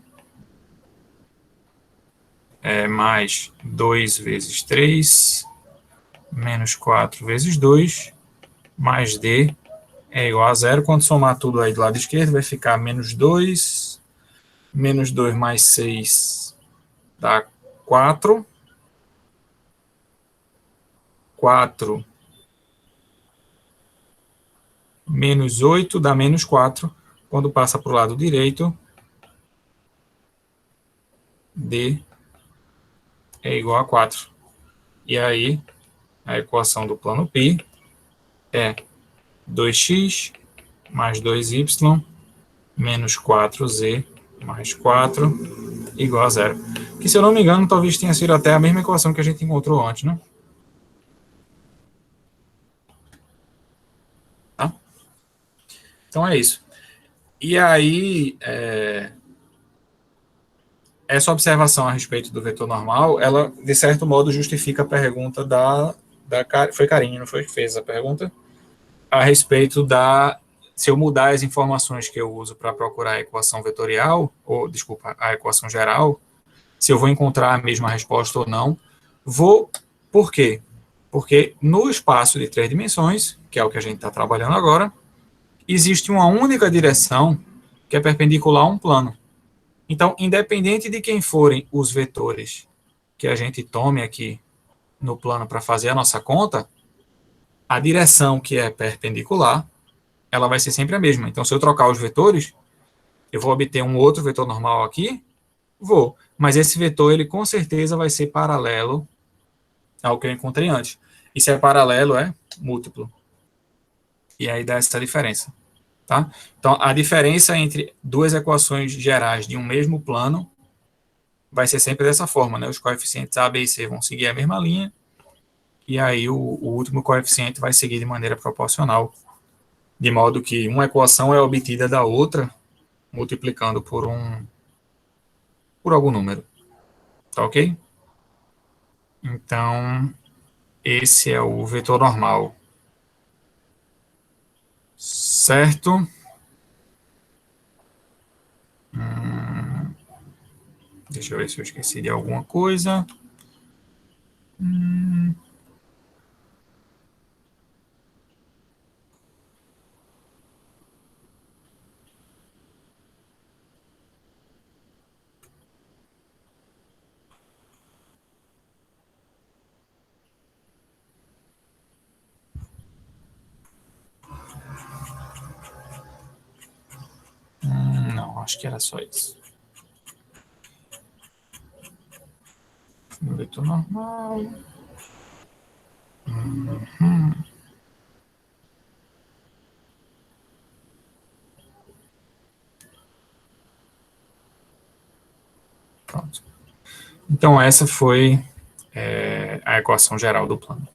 mais 2 vezes 3, menos 4 vezes 2, mais d é igual a 0. Quando somar tudo aí do lado esquerdo, vai ficar menos 2 mais 6 dá 4. 4 menos 8 dá menos 4. Quando passa para o lado direito, d é igual a 4. E aí, a equação do plano π é 2x mais 2y menos 4z mais 4 igual a 0. Que, se eu não me engano, talvez tenha sido até a mesma equação que a gente encontrou antes, né? Tá? Então é isso. E aí, essa observação a respeito do vetor normal, ela, de certo modo, justifica a pergunta foi Karine, não foi que fez a pergunta? A respeito se eu mudar as informações que eu uso para procurar a equação vetorial, ou, desculpa, a equação geral, se eu vou encontrar a mesma resposta ou não. Por quê? Porque no espaço de 3 dimensões, que é o que a gente está trabalhando agora, existe uma única direção que é perpendicular a um plano. Então, independente de quem forem os vetores que a gente tome aqui no plano para fazer a nossa conta, a direção que é perpendicular, ela vai ser sempre a mesma. Então, se eu trocar os vetores, eu vou obter um outro vetor normal aqui? Vou. Mas esse vetor, ele com certeza vai ser paralelo ao que eu encontrei antes. E se é paralelo, é múltiplo. E aí dá essa diferença. Tá? Então, a diferença entre duas equações gerais de um mesmo plano vai ser sempre dessa forma, né? Os coeficientes A, B e C vão seguir a mesma linha, e aí o último coeficiente vai seguir de maneira proporcional, de modo que uma equação é obtida da outra, multiplicando por algum número. Tá ok? Então, esse é o vetor normal. Certo? Deixa eu ver se eu esqueci de alguma coisa. Não, acho que era só isso. Vetor normal. Pronto. Então, essa foi a equação geral do plano.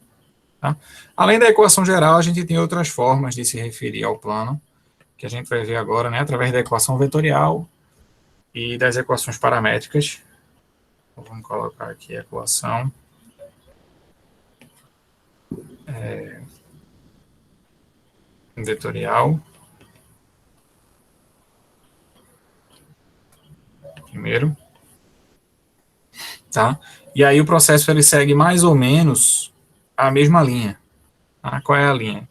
Tá? Além da equação geral, a gente tem outras formas de se referir ao plano, que a gente vai ver agora, né, através da equação vetorial e das equações paramétricas. Então, vamos colocar aqui a equação vetorial. Primeiro. Tá? E aí o processo ele segue mais ou menos a mesma linha. Tá? Qual é a linha?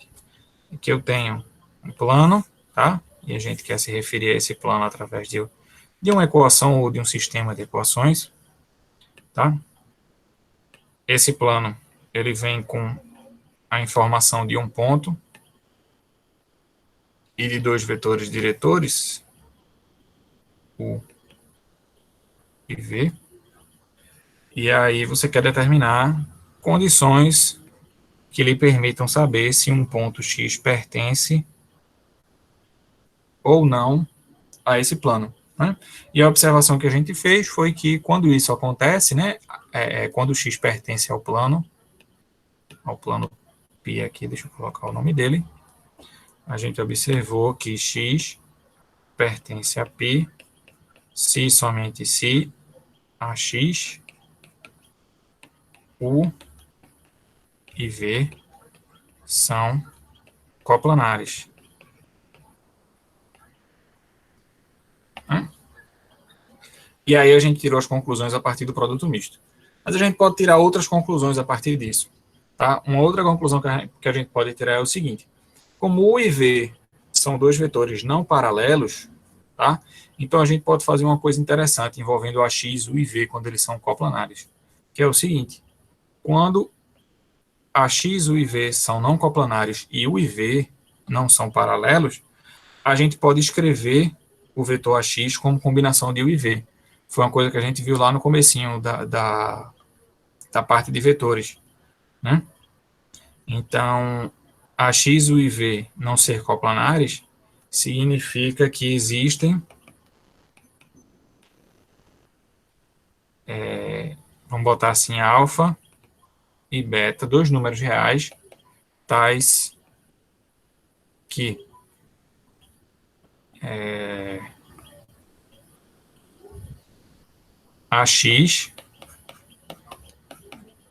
Aqui eu tenho um plano, tá? E a gente quer se referir a esse plano através de uma equação ou de um sistema de equações, tá? Esse plano, ele vem com a informação de um ponto e de dois vetores diretores, U e V. E aí você quer determinar condições que lhe permitam saber se um ponto X pertence ou não a esse plano. Né? E a observação que a gente fez foi que quando isso acontece, né, quando o X pertence ao plano π aqui, deixa eu colocar o nome dele, a gente observou que X pertence a π se somente se AX, U e V são coplanares. E aí a gente tirou as conclusões a partir do produto misto. Mas a gente pode tirar outras conclusões a partir disso. Tá? Uma outra conclusão que a gente pode tirar é o seguinte. Como U e V são dois vetores não paralelos, tá? Então a gente pode fazer uma coisa interessante envolvendo AX, U e V quando eles são coplanares. Que é o seguinte. Quando AX, U e V são não coplanares e U e V não são paralelos, a gente pode escrever o vetor AX como combinação de U e V. Foi uma coisa que a gente viu lá no comecinho da parte de vetores, né? Então, a x, u e v não ser coplanares significa que existem, vamos botar assim, alfa e beta, dois números reais, tais que AX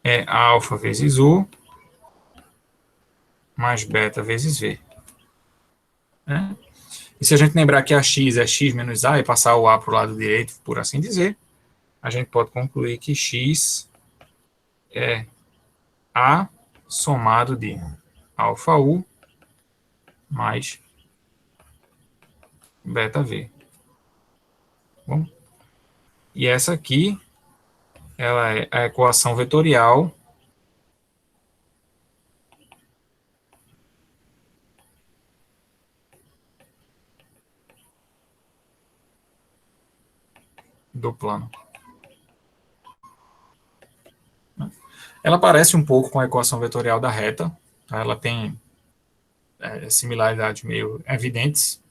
é alfa vezes U mais beta vezes V. Né? E se a gente lembrar que AX é X menos A e passar o A para o lado direito, por assim dizer, a gente pode concluir que X é A somado de alfa U mais beta V. Bom, e essa aqui, ela é a equação vetorial do plano. Ela parece um pouco com a equação vetorial da reta, tá? Ela tem similaridades meio evidentes,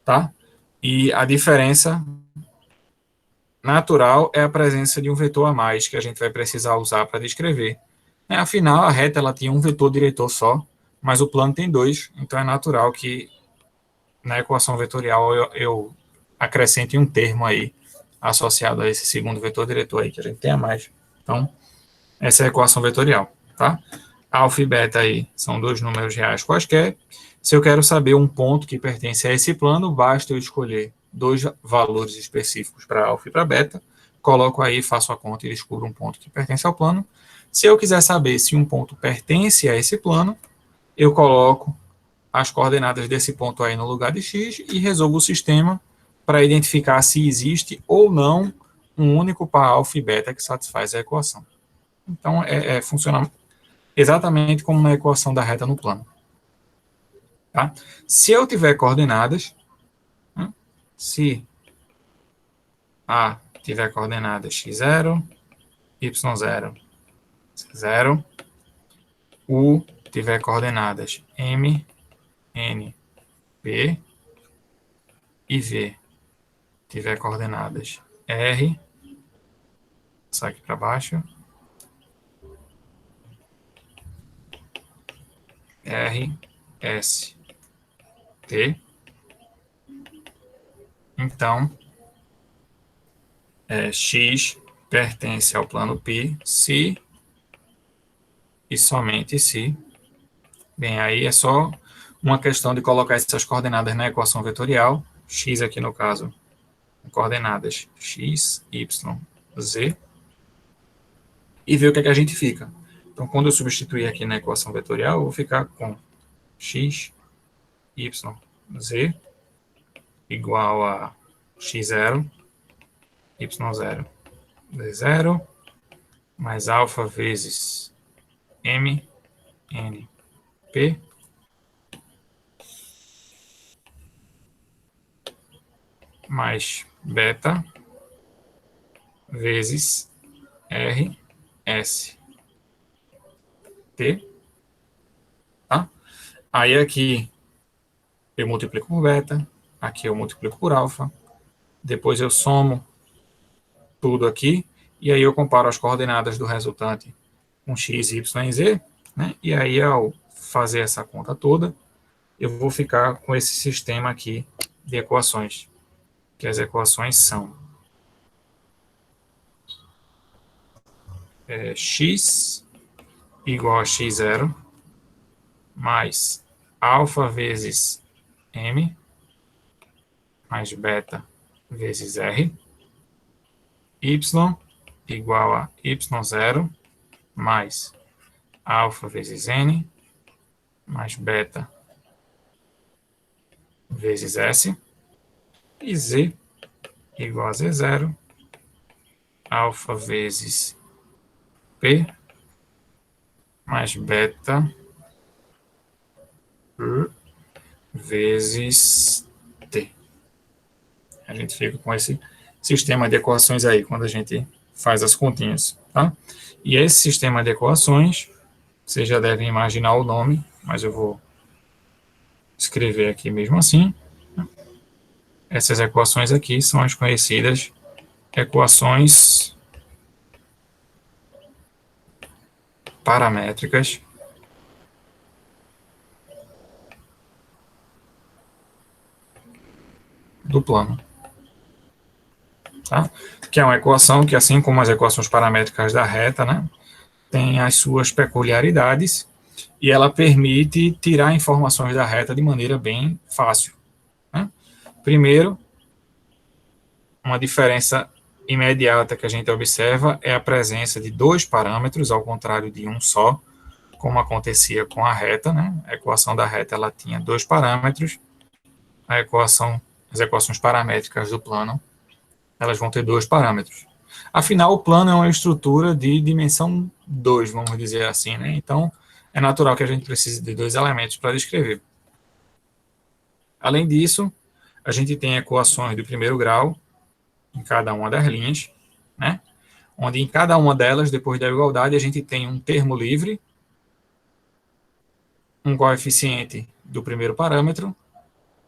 tá? E a diferença natural é a presença de um vetor a mais que a gente vai precisar usar para descrever. Afinal, a reta ela tinha um vetor diretor só, mas o plano tem dois, então é natural que na equação vetorial eu acrescente um termo aí associado a esse segundo vetor diretor aí que a gente tem a mais. Então, essa é a equação vetorial, tá? Alfa e beta aí são dois números reais quaisquer. Se eu quero saber um ponto que pertence a esse plano, basta eu escolher dois valores específicos para alfa e para beta, coloco aí, faço a conta e descubro um ponto que pertence ao plano. Se eu quiser saber se um ponto pertence a esse plano, eu coloco as coordenadas desse ponto aí no lugar de x e resolvo o sistema para identificar se existe ou não um único par alfa e beta que satisfaz a equação. Então, funciona exatamente como na equação da reta no plano. Tá? Se eu tiver coordenadas, né, se A tiver coordenadas x0, y0, z0, U tiver coordenadas m, n, p, e V tiver coordenadas R, sai aqui para baixo, R, S, T, então, X pertence ao plano π se e somente se. Bem, aí é só uma questão de colocar essas coordenadas na equação vetorial, x aqui no caso, coordenadas x, y, z, e ver o que é que a gente fica. Então, quando eu substituir aqui na equação vetorial, eu vou ficar com x, y, z igual a x0, y0, z0, mais alfa vezes m, n, p, mais beta vezes r, s, t, tá? Aí aqui eu multiplico por beta, aqui eu multiplico por alfa, depois eu somo tudo aqui, e aí eu comparo as coordenadas do resultante com x, y e z, né? E aí ao fazer essa conta toda, eu vou ficar com esse sistema aqui de equações, que as equações são x igual a x0 mais alfa vezes m mais beta vezes r, y igual a y0 mais alfa vezes n mais beta vezes s, e z igual a z0 alfa vezes p mais beta vezes t. A gente fica com esse sistema de equações aí, quando a gente faz as continhas, tá? E esse sistema de equações, vocês já devem imaginar o nome, mas eu vou escrever aqui mesmo assim. Essas equações aqui são as conhecidas equações paramétricas do plano. Tá? Que é uma equação que, assim como as equações paramétricas da reta, né, tem as suas peculiaridades e ela permite tirar informações da reta de maneira bem fácil. Né? Primeiro, uma diferença imediata que a gente observa é a presença de dois parâmetros, ao contrário de um só, como acontecia com a reta. Né? A equação da reta ela tinha dois parâmetros, as equações paramétricas do plano elas vão ter dois parâmetros. Afinal, o plano é uma estrutura de dimensão 2, vamos dizer assim, né? Então, é natural que a gente precise de dois elementos para descrever. Além disso, a gente tem equações do primeiro grau em cada uma das linhas, né? Onde em cada uma delas, depois da igualdade, a gente tem um termo livre, um coeficiente do primeiro parâmetro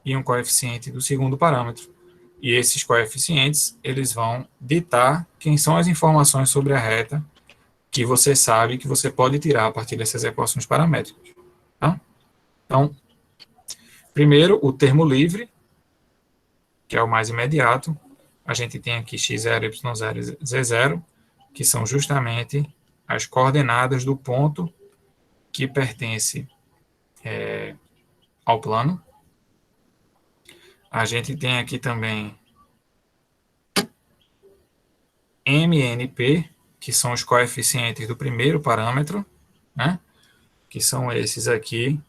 e um coeficiente do segundo parâmetro. E esses coeficientes, eles vão ditar quem são as informações sobre a reta que você sabe que você pode tirar a partir dessas equações paramétricas. Tá? Então, primeiro, o termo livre, que é o mais imediato. A gente tem aqui x0, y0 e z0, que são justamente as coordenadas do ponto que pertence ao plano. A gente tem aqui também MNP, que são os coeficientes do primeiro parâmetro, né? Que são esses aqui,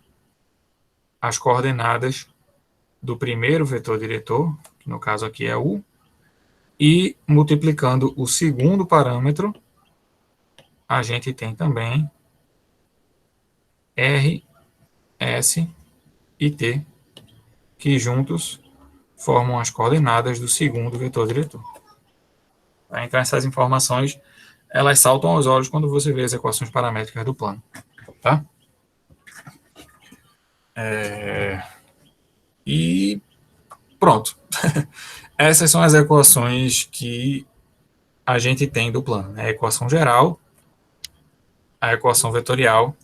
as coordenadas do primeiro vetor diretor, que no caso aqui é U, e multiplicando o segundo parâmetro, a gente tem também R, S e T, que juntos formam as coordenadas do segundo vetor diretor. Então, essas informações, elas saltam aos olhos quando você vê as equações paramétricas do plano. Tá? E pronto. Essas são as equações que a gente tem do plano. Né? A equação geral, a equação vetorial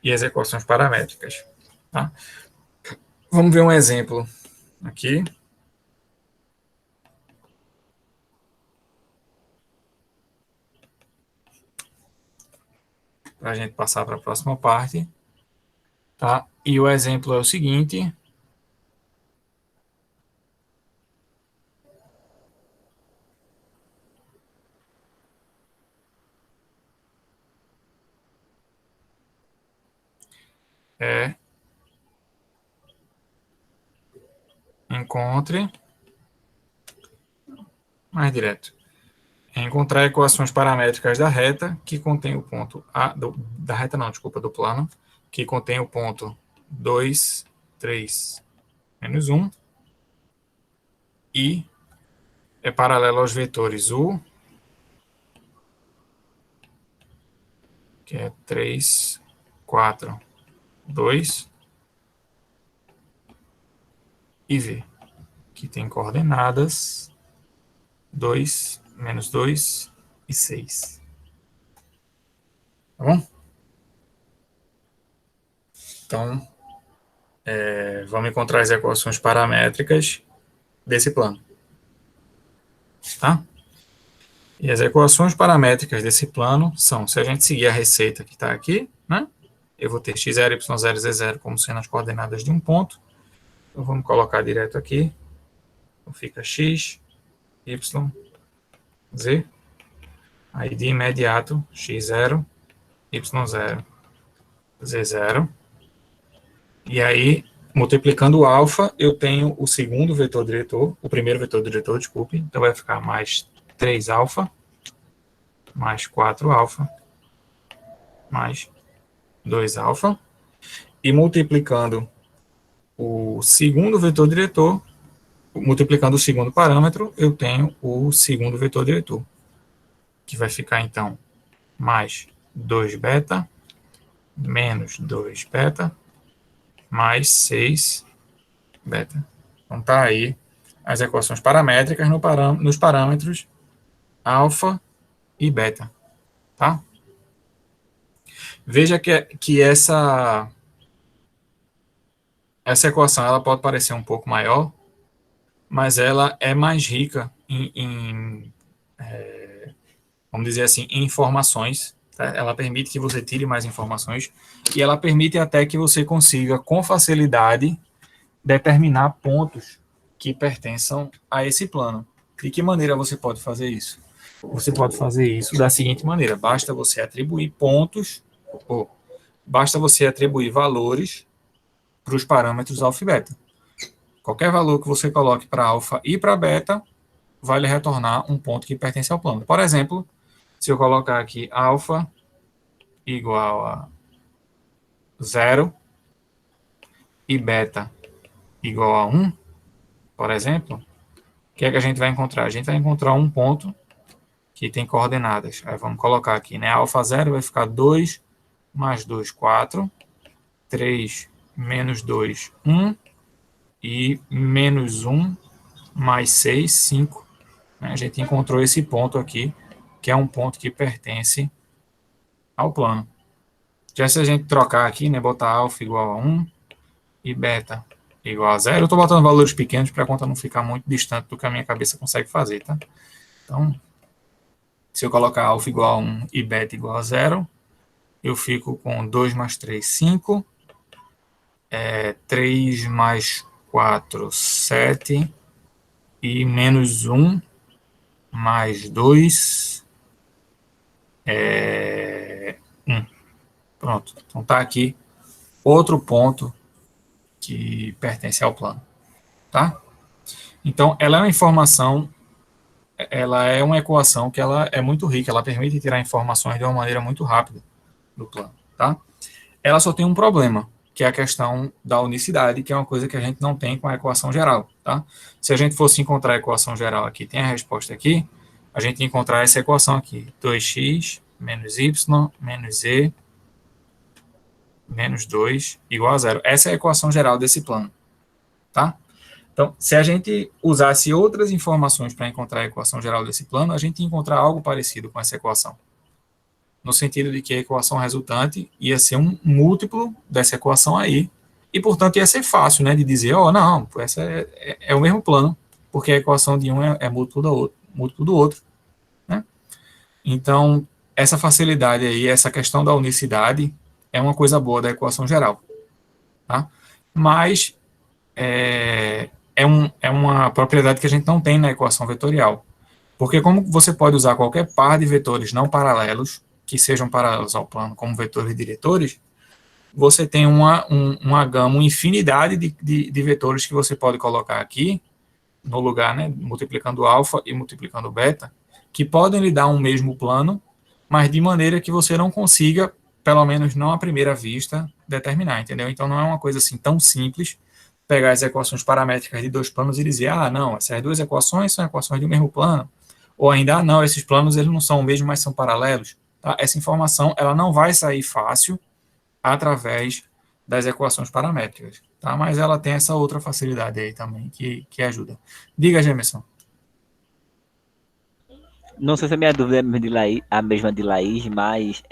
e as equações paramétricas. Tá? Vamos ver um exemplo aqui. Para a gente passar para a próxima parte. Tá? E o exemplo é o seguinte. Encontre mais direto. Encontrar equações paramétricas da reta que contém o ponto A, da reta não, desculpa, do plano, que contém o ponto 2, 3, menos 1 e é paralelo aos vetores U, que é 3, 4, 2 e V, que tem coordenadas 2, menos 2 e 6. Tá bom? Então, vamos encontrar as equações paramétricas desse plano. Tá? E as equações paramétricas desse plano são, se a gente seguir a receita que está aqui, né? Eu vou ter x0, y0 e z0 como sendo as coordenadas de um ponto. Então, vamos colocar direto aqui. Então, fica x, y, z. Aí, de imediato, x0, y0, z0. E aí, multiplicando o alfa, eu tenho o segundo vetor diretor, o primeiro vetor diretor, desculpe. Então, vai ficar mais 3 alfa, mais 4 alfa, mais 2 alfa. E multiplicando o segundo vetor diretor, multiplicando o segundo parâmetro, eu tenho o segundo vetor diretor, que vai ficar, então, mais 2 beta, menos 2 beta, mais 6 beta. Então, tá aí as equações paramétricas nos parâmetros alfa e beta, tá? Veja que essa equação ela pode parecer um pouco maior, mas ela é mais rica vamos dizer assim, em informações. Tá? Ela permite que você tire mais informações e ela permite até que você consiga, com facilidade, determinar pontos que pertençam a esse plano. De que maneira você pode fazer isso? Você pode fazer isso da seguinte maneira: basta você atribuir pontos, ou basta você atribuir valores para os parâmetros alfa e beta. Qualquer valor que você coloque para alfa e para beta vai lhe retornar um ponto que pertence ao plano. Por exemplo, se eu colocar aqui alfa igual a 0 e beta igual a 1, por exemplo, o que é que a gente vai encontrar? A gente vai encontrar um ponto que tem coordenadas. Aí vamos colocar aqui, né? Alfa 0 vai ficar 2 mais 2, 4, 3 menos 2, 1, e menos 1 mais 6, 5. A gente encontrou esse ponto aqui, que é um ponto que pertence ao plano. Já se a gente trocar aqui, né, botar alfa igual a 1 e beta igual a 0, eu estou botando valores pequenos para a conta não ficar muito distante do que a minha cabeça consegue fazer, tá? Então, se eu colocar alfa igual a 1 e beta igual a 0, eu fico com 2 mais 3, 5, 3 mais 4, 7, e menos 1 mais 2 1. Pronto. Então tá aqui outro ponto que pertence ao plano. Tá? Então, ela é uma informação, ela é uma equação que ela é muito rica, ela permite tirar informações de uma maneira muito rápida do plano. Tá? Ela só tem um problema, que é a questão da unicidade, que é uma coisa que a gente não tem com a equação geral. Tá? Se a gente fosse encontrar a equação geral aqui, tem a resposta aqui, a gente ia encontrar essa equação aqui, 2x menos y menos z menos 2 igual a 0. Essa é a equação geral desse plano. Tá? Então, se a gente usasse outras informações para encontrar a equação geral desse plano, a gente ia encontrar algo parecido com essa equação. No sentido de que a equação resultante ia ser um múltiplo dessa equação aí, e, portanto, ia ser fácil, né, de dizer, não, essa é o mesmo plano, porque a equação de um é múltiplo do outro. Né? Então, essa facilidade aí, essa questão da unicidade, é uma coisa boa da equação geral. Tá? Mas é uma propriedade que a gente não tem na equação vetorial. Porque como você pode usar qualquer par de vetores não paralelos, que sejam paralelos ao plano, como vetores diretores, você tem uma infinidade de vetores que você pode colocar aqui, no lugar, né, multiplicando alfa e multiplicando beta, que podem lhe dar um mesmo plano, mas de maneira que você não consiga, pelo menos não à primeira vista, determinar, entendeu? Então não é uma coisa assim tão simples pegar as equações paramétricas de dois planos e dizer, não, essas duas equações são equações do mesmo plano, ou ainda, não, esses planos eles não são o mesmo, mas são paralelos. Tá? Essa informação ela não vai sair fácil através das equações paramétricas, tá? Mas ela tem essa outra facilidade aí também que ajuda. Diga, Gemerson. Não sei se a minha dúvida é a mesma de Laís, mas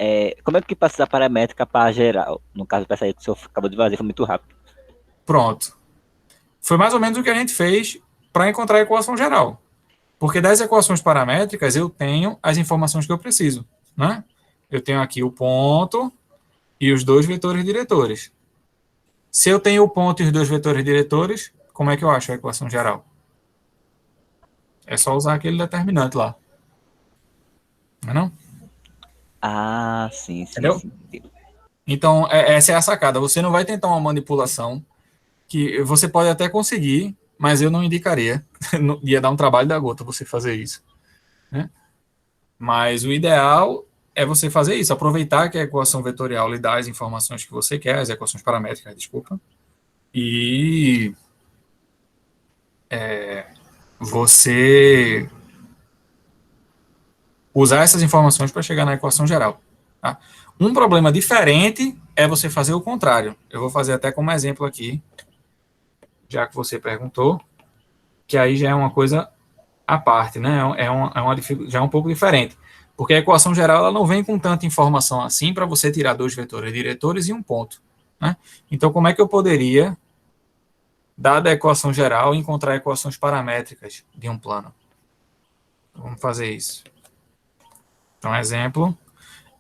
como é que passa a paramétrica para geral? No caso, para sair que o senhor acabou de fazer, foi muito rápido. Pronto. Foi mais ou menos o que a gente fez para encontrar a equação geral. Porque das equações paramétricas eu tenho as informações que eu preciso, né? Eu tenho aqui o ponto e os dois vetores diretores. Se eu tenho o ponto e os dois vetores diretores, como é que eu acho a equação geral? É só usar aquele determinante lá. Não é não? Ah, sim. Entendeu? Sim. Então, essa é a sacada. Você não vai tentar uma manipulação que você pode até conseguir, mas eu não indicaria. Ia dar um trabalho da gota você fazer isso. Né? Mas o ideal é você fazer isso, aproveitar que a equação vetorial lhe dá as informações que você quer, as equações paramétricas, desculpa, e você usar essas informações para chegar na equação geral. Tá? Um problema diferente é você fazer o contrário. Eu vou fazer até como exemplo aqui, já que você perguntou, que aí já é uma coisa à parte, né? Já é um pouco diferente. Porque a equação geral ela não vem com tanta informação assim para você tirar dois vetores diretores e um ponto. Né? Então, como é que eu poderia, dada a equação geral, encontrar equações paramétricas de um plano? Vamos fazer isso. Então, exemplo.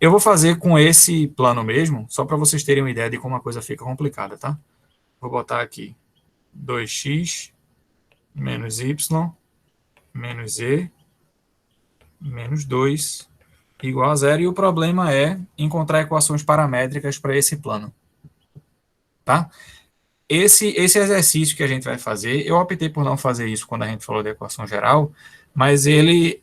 Eu vou fazer com esse plano mesmo, só para vocês terem uma ideia de como a coisa fica complicada, tá? Vou botar aqui 2x menos y menos z menos 2 igual a zero. E o problema é encontrar equações paramétricas para esse plano. Tá? Esse exercício que a gente vai fazer, eu optei por não fazer isso quando a gente falou de equação geral, mas ele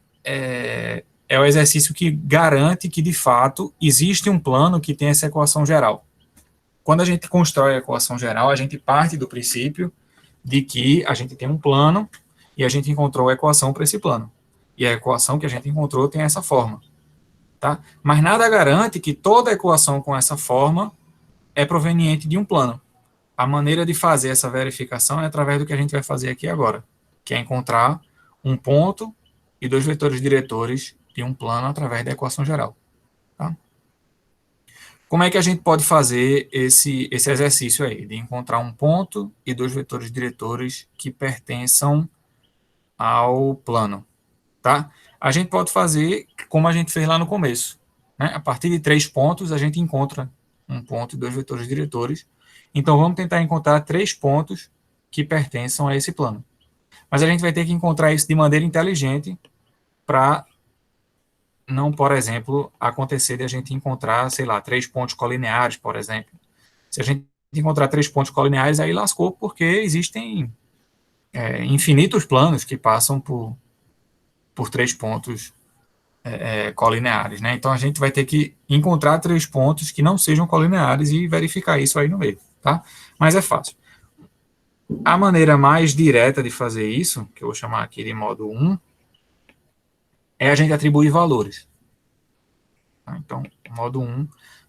é o exercício que garante que, de fato, existe um plano que tem essa equação geral. Quando a gente constrói a equação geral, a gente parte do princípio de que a gente tem um plano e a gente encontrou a equação para esse plano. E a equação que a gente encontrou tem essa forma. Tá? Mas nada garante que toda equação com essa forma é proveniente de um plano. A maneira de fazer essa verificação é através do que a gente vai fazer aqui agora, que é encontrar um ponto e dois vetores diretores de um plano através da equação geral. Tá? Como é que a gente pode fazer esse exercício aí, de encontrar um ponto e dois vetores diretores que pertençam ao plano? Tá? A gente pode fazer como a gente fez lá no começo. Né? A partir de 3 pontos, a gente encontra um ponto e dois vetores diretores. Então, vamos tentar encontrar 3 pontos que pertençam a esse plano. Mas a gente vai ter que encontrar isso de maneira inteligente para não, por exemplo, acontecer de a gente encontrar, sei lá, 3 pontos colineares, por exemplo. Se a gente encontrar 3 pontos colineares, aí lascou, porque existem infinitos planos que passam por 3 pontos colineares, né? Então, a gente vai ter que encontrar 3 pontos que não sejam colineares e verificar isso aí no meio, tá? Mas é fácil. A maneira mais direta de fazer isso, que eu vou chamar aqui de modo 1, é a gente atribuir valores. Tá? Então, modo 1,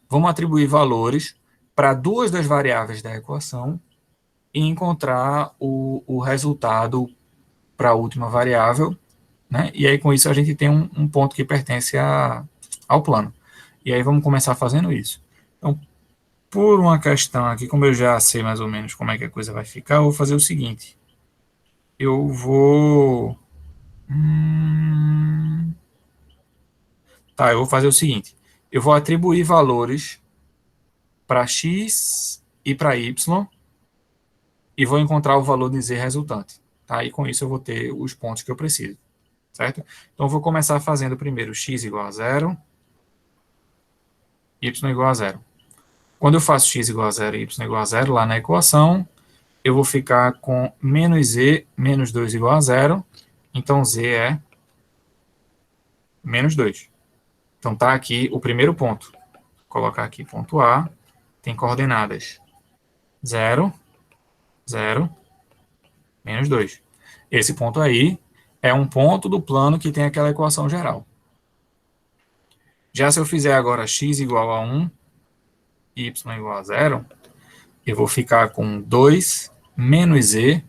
vamos atribuir valores para 2 das variáveis da equação e encontrar o resultado para a última variável, né? E aí, com isso, a gente tem um ponto que pertence ao plano. E aí, vamos começar fazendo isso. Então, por uma questão aqui, como eu já sei mais ou menos como é que a coisa vai ficar, eu vou fazer o seguinte. Eu vou... eu vou fazer o seguinte. Eu vou atribuir valores para x e para y e vou encontrar o valor de z resultante. Tá? E com isso eu vou ter os pontos que eu preciso. Certo? Então, eu vou começar fazendo primeiro x igual a 0, y igual a 0. Quando eu faço x igual a 0 e y igual a 0, lá na equação, eu vou ficar com menos z menos 2 igual a 0. Então, z é menos 2. Então, está aqui o primeiro ponto. Vou colocar aqui ponto A. Tem coordenadas 0, 0, menos 2. Esse ponto aí é um ponto do plano que tem aquela equação geral. Já se eu fizer agora x igual a 1, y igual a 0, eu vou ficar com 2 menos z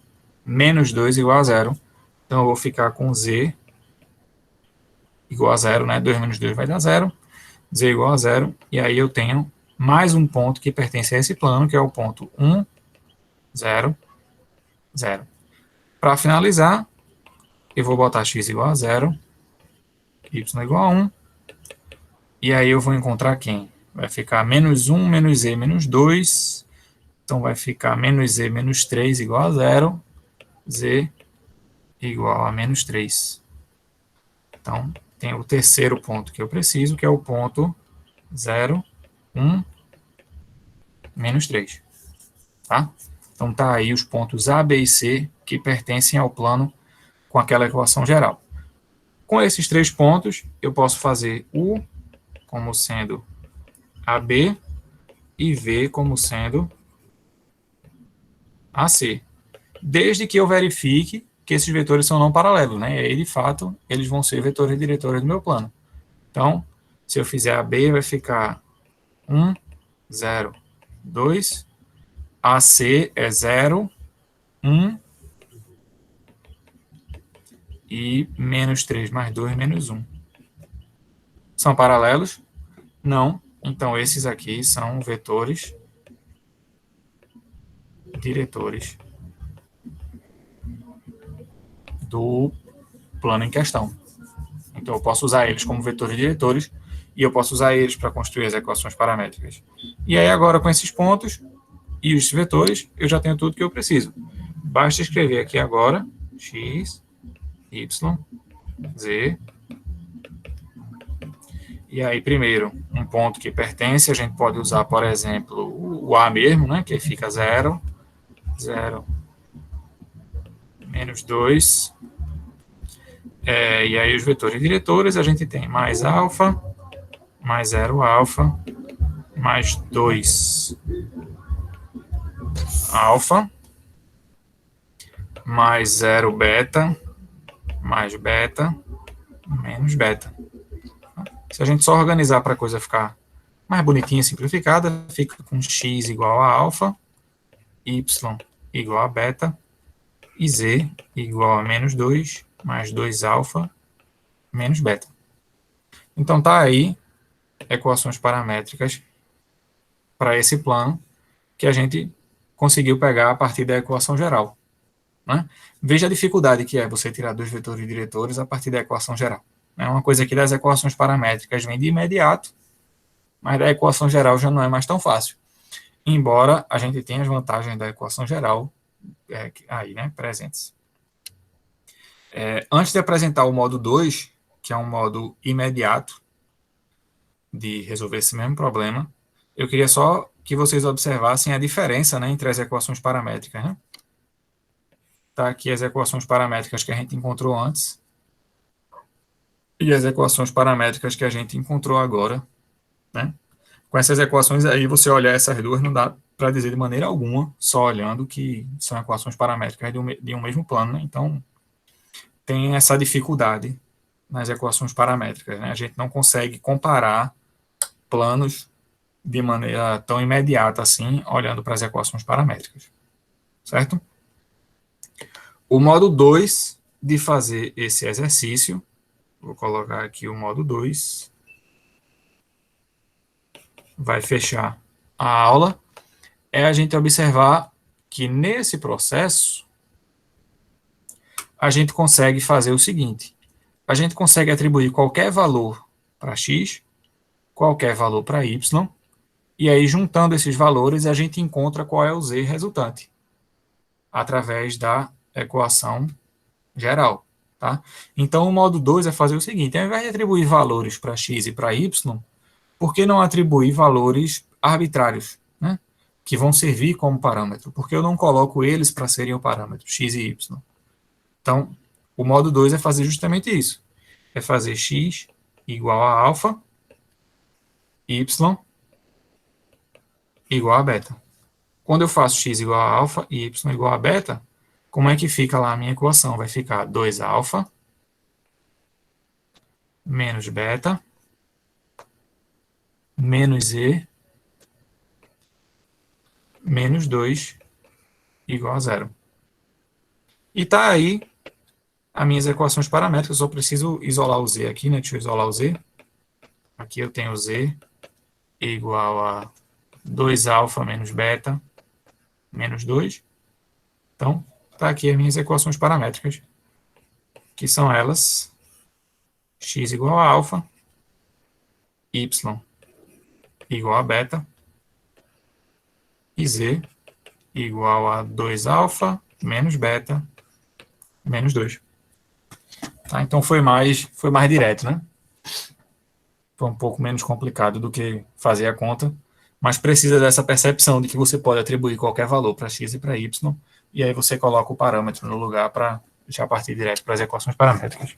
menos 2 igual a 0. Então, eu vou ficar com z igual a 0, né? 2 menos 2 vai dar 0. Z igual a 0. E aí eu tenho mais um ponto que pertence a esse plano, que é o ponto 1, 0, 0. Para finalizar, eu vou botar x igual a 0, y igual a 1. E aí eu vou encontrar quem? Vai ficar menos 1, menos z, menos 2. Então, vai ficar menos z, menos 3 igual a 0. Z igual a menos 3. Então, tem o terceiro ponto que eu preciso, que é o ponto 0, 1, menos 3. Tá? Então, tá aí os pontos A, B e C que pertencem ao plano com aquela equação geral. Com esses 3 pontos, eu posso fazer U como sendo AB e V como sendo AC. Desde que eu verifique que esses vetores são não paralelos, né? E aí, de fato, eles vão ser vetores diretores do meu plano. Então, se eu fizer AB, vai ficar 1, 0, 2. AC é 0, 1. E menos 3 mais 2, menos 1. São paralelos? Não. Então, esses aqui são vetores diretores do plano em questão. Então, eu posso usar eles como vetores diretores e eu posso usar eles para construir as equações paramétricas. E aí, agora, com esses pontos e os vetores, eu já tenho tudo que eu preciso. Basta escrever aqui agora x, y, z. E aí, primeiro, um ponto que pertence, a gente pode usar, por exemplo, o A mesmo, né, que fica 0, 0, menos 2. E aí, os vetores diretores, a gente tem mais alfa, mais 0 alfa, mais 2 alfa, mais 0 beta, mais beta, menos beta. Se a gente só organizar para a coisa ficar mais bonitinha, simplificada, fica com x igual a alfa, y igual a beta, e z igual a menos 2, mais 2 alfa, menos beta. Então, tá aí equações paramétricas para esse plano que a gente conseguiu pegar a partir da equação geral. Né? Veja a dificuldade que é você tirar dois vetores diretores a partir da equação geral. É uma coisa que das equações paramétricas vem de imediato, mas da equação geral já não é mais tão fácil. Embora a gente tenha as vantagens da equação geral aí, né, presentes. Antes de apresentar o modo 2, que é um modo imediato de resolver esse mesmo problema, eu queria só que vocês observassem a diferença, né, entre as equações paramétricas. Né? Tá aqui as equações paramétricas que a gente encontrou antes e as equações paramétricas que a gente encontrou agora. Né? Com essas equações aí, você olhar essas duas, não dá para dizer de maneira alguma, só olhando, que são equações paramétricas de um mesmo plano. Né? Então, tem essa dificuldade nas equações paramétricas. Né? A gente não consegue comparar planos de maneira tão imediata assim, olhando para as equações paramétricas. Certo? O modo 2 de fazer esse exercício, vou colocar aqui o modo 2, vai fechar a aula, é a gente observar que nesse processo a gente consegue fazer o seguinte: a gente consegue atribuir qualquer valor para x, qualquer valor para y, e aí juntando esses valores a gente encontra qual é o z resultante, através da equação geral. Tá? Então o modo 2 é fazer o seguinte: ao invés de atribuir valores para x e para y, por que não atribuir valores arbitrários, né, que vão servir como parâmetro? Porque eu não coloco eles para serem o parâmetro, x e y. Então, o modo 2 é fazer justamente isso. É fazer x igual a alfa, y igual a beta. Quando eu faço x igual a alfa e y igual a beta, como é que fica lá a minha equação? Vai ficar 2 alfa menos beta menos z menos 2 igual a 0. E tá aí as minhas equações paramétricas. Eu só preciso isolar o z aqui, né? Deixa eu isolar o z. Aqui eu tenho z igual a 2 alfa menos beta menos 2. Então, tá aqui as minhas equações paramétricas, que são elas: x igual a alfa, y igual a beta, e z igual a 2 alfa menos beta menos 2. Tá? Então foi mais direto, né? Foi um pouco menos complicado do que fazer a conta, mas precisa dessa percepção de que você pode atribuir qualquer valor para x e para y, e aí você coloca o parâmetro no lugar para já partir direto para as equações paramétricas.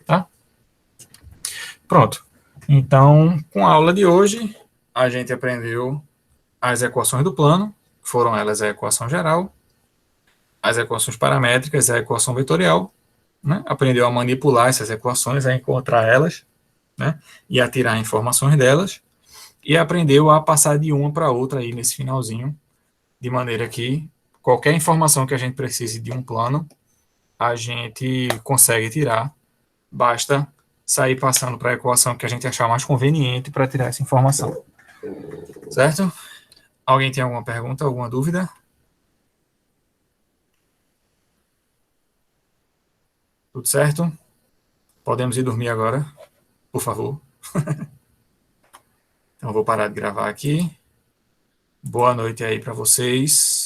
Tá? Pronto. Então, com a aula de hoje, a gente aprendeu as equações do plano, foram elas a equação geral, as equações paramétricas e a equação vetorial, né? Aprendeu a manipular essas equações, a encontrar elas, né? E a tirar informações delas, e aprendeu a passar de uma para outra aí nesse finalzinho, de maneira que qualquer informação que a gente precise de um plano, a gente consegue tirar, basta sair passando para a equação que a gente achar mais conveniente para tirar essa informação. Certo? Alguém tem alguma pergunta, alguma dúvida? Tudo certo? Podemos ir dormir agora, por favor. Então, eu vou parar de gravar aqui. Boa noite aí para vocês.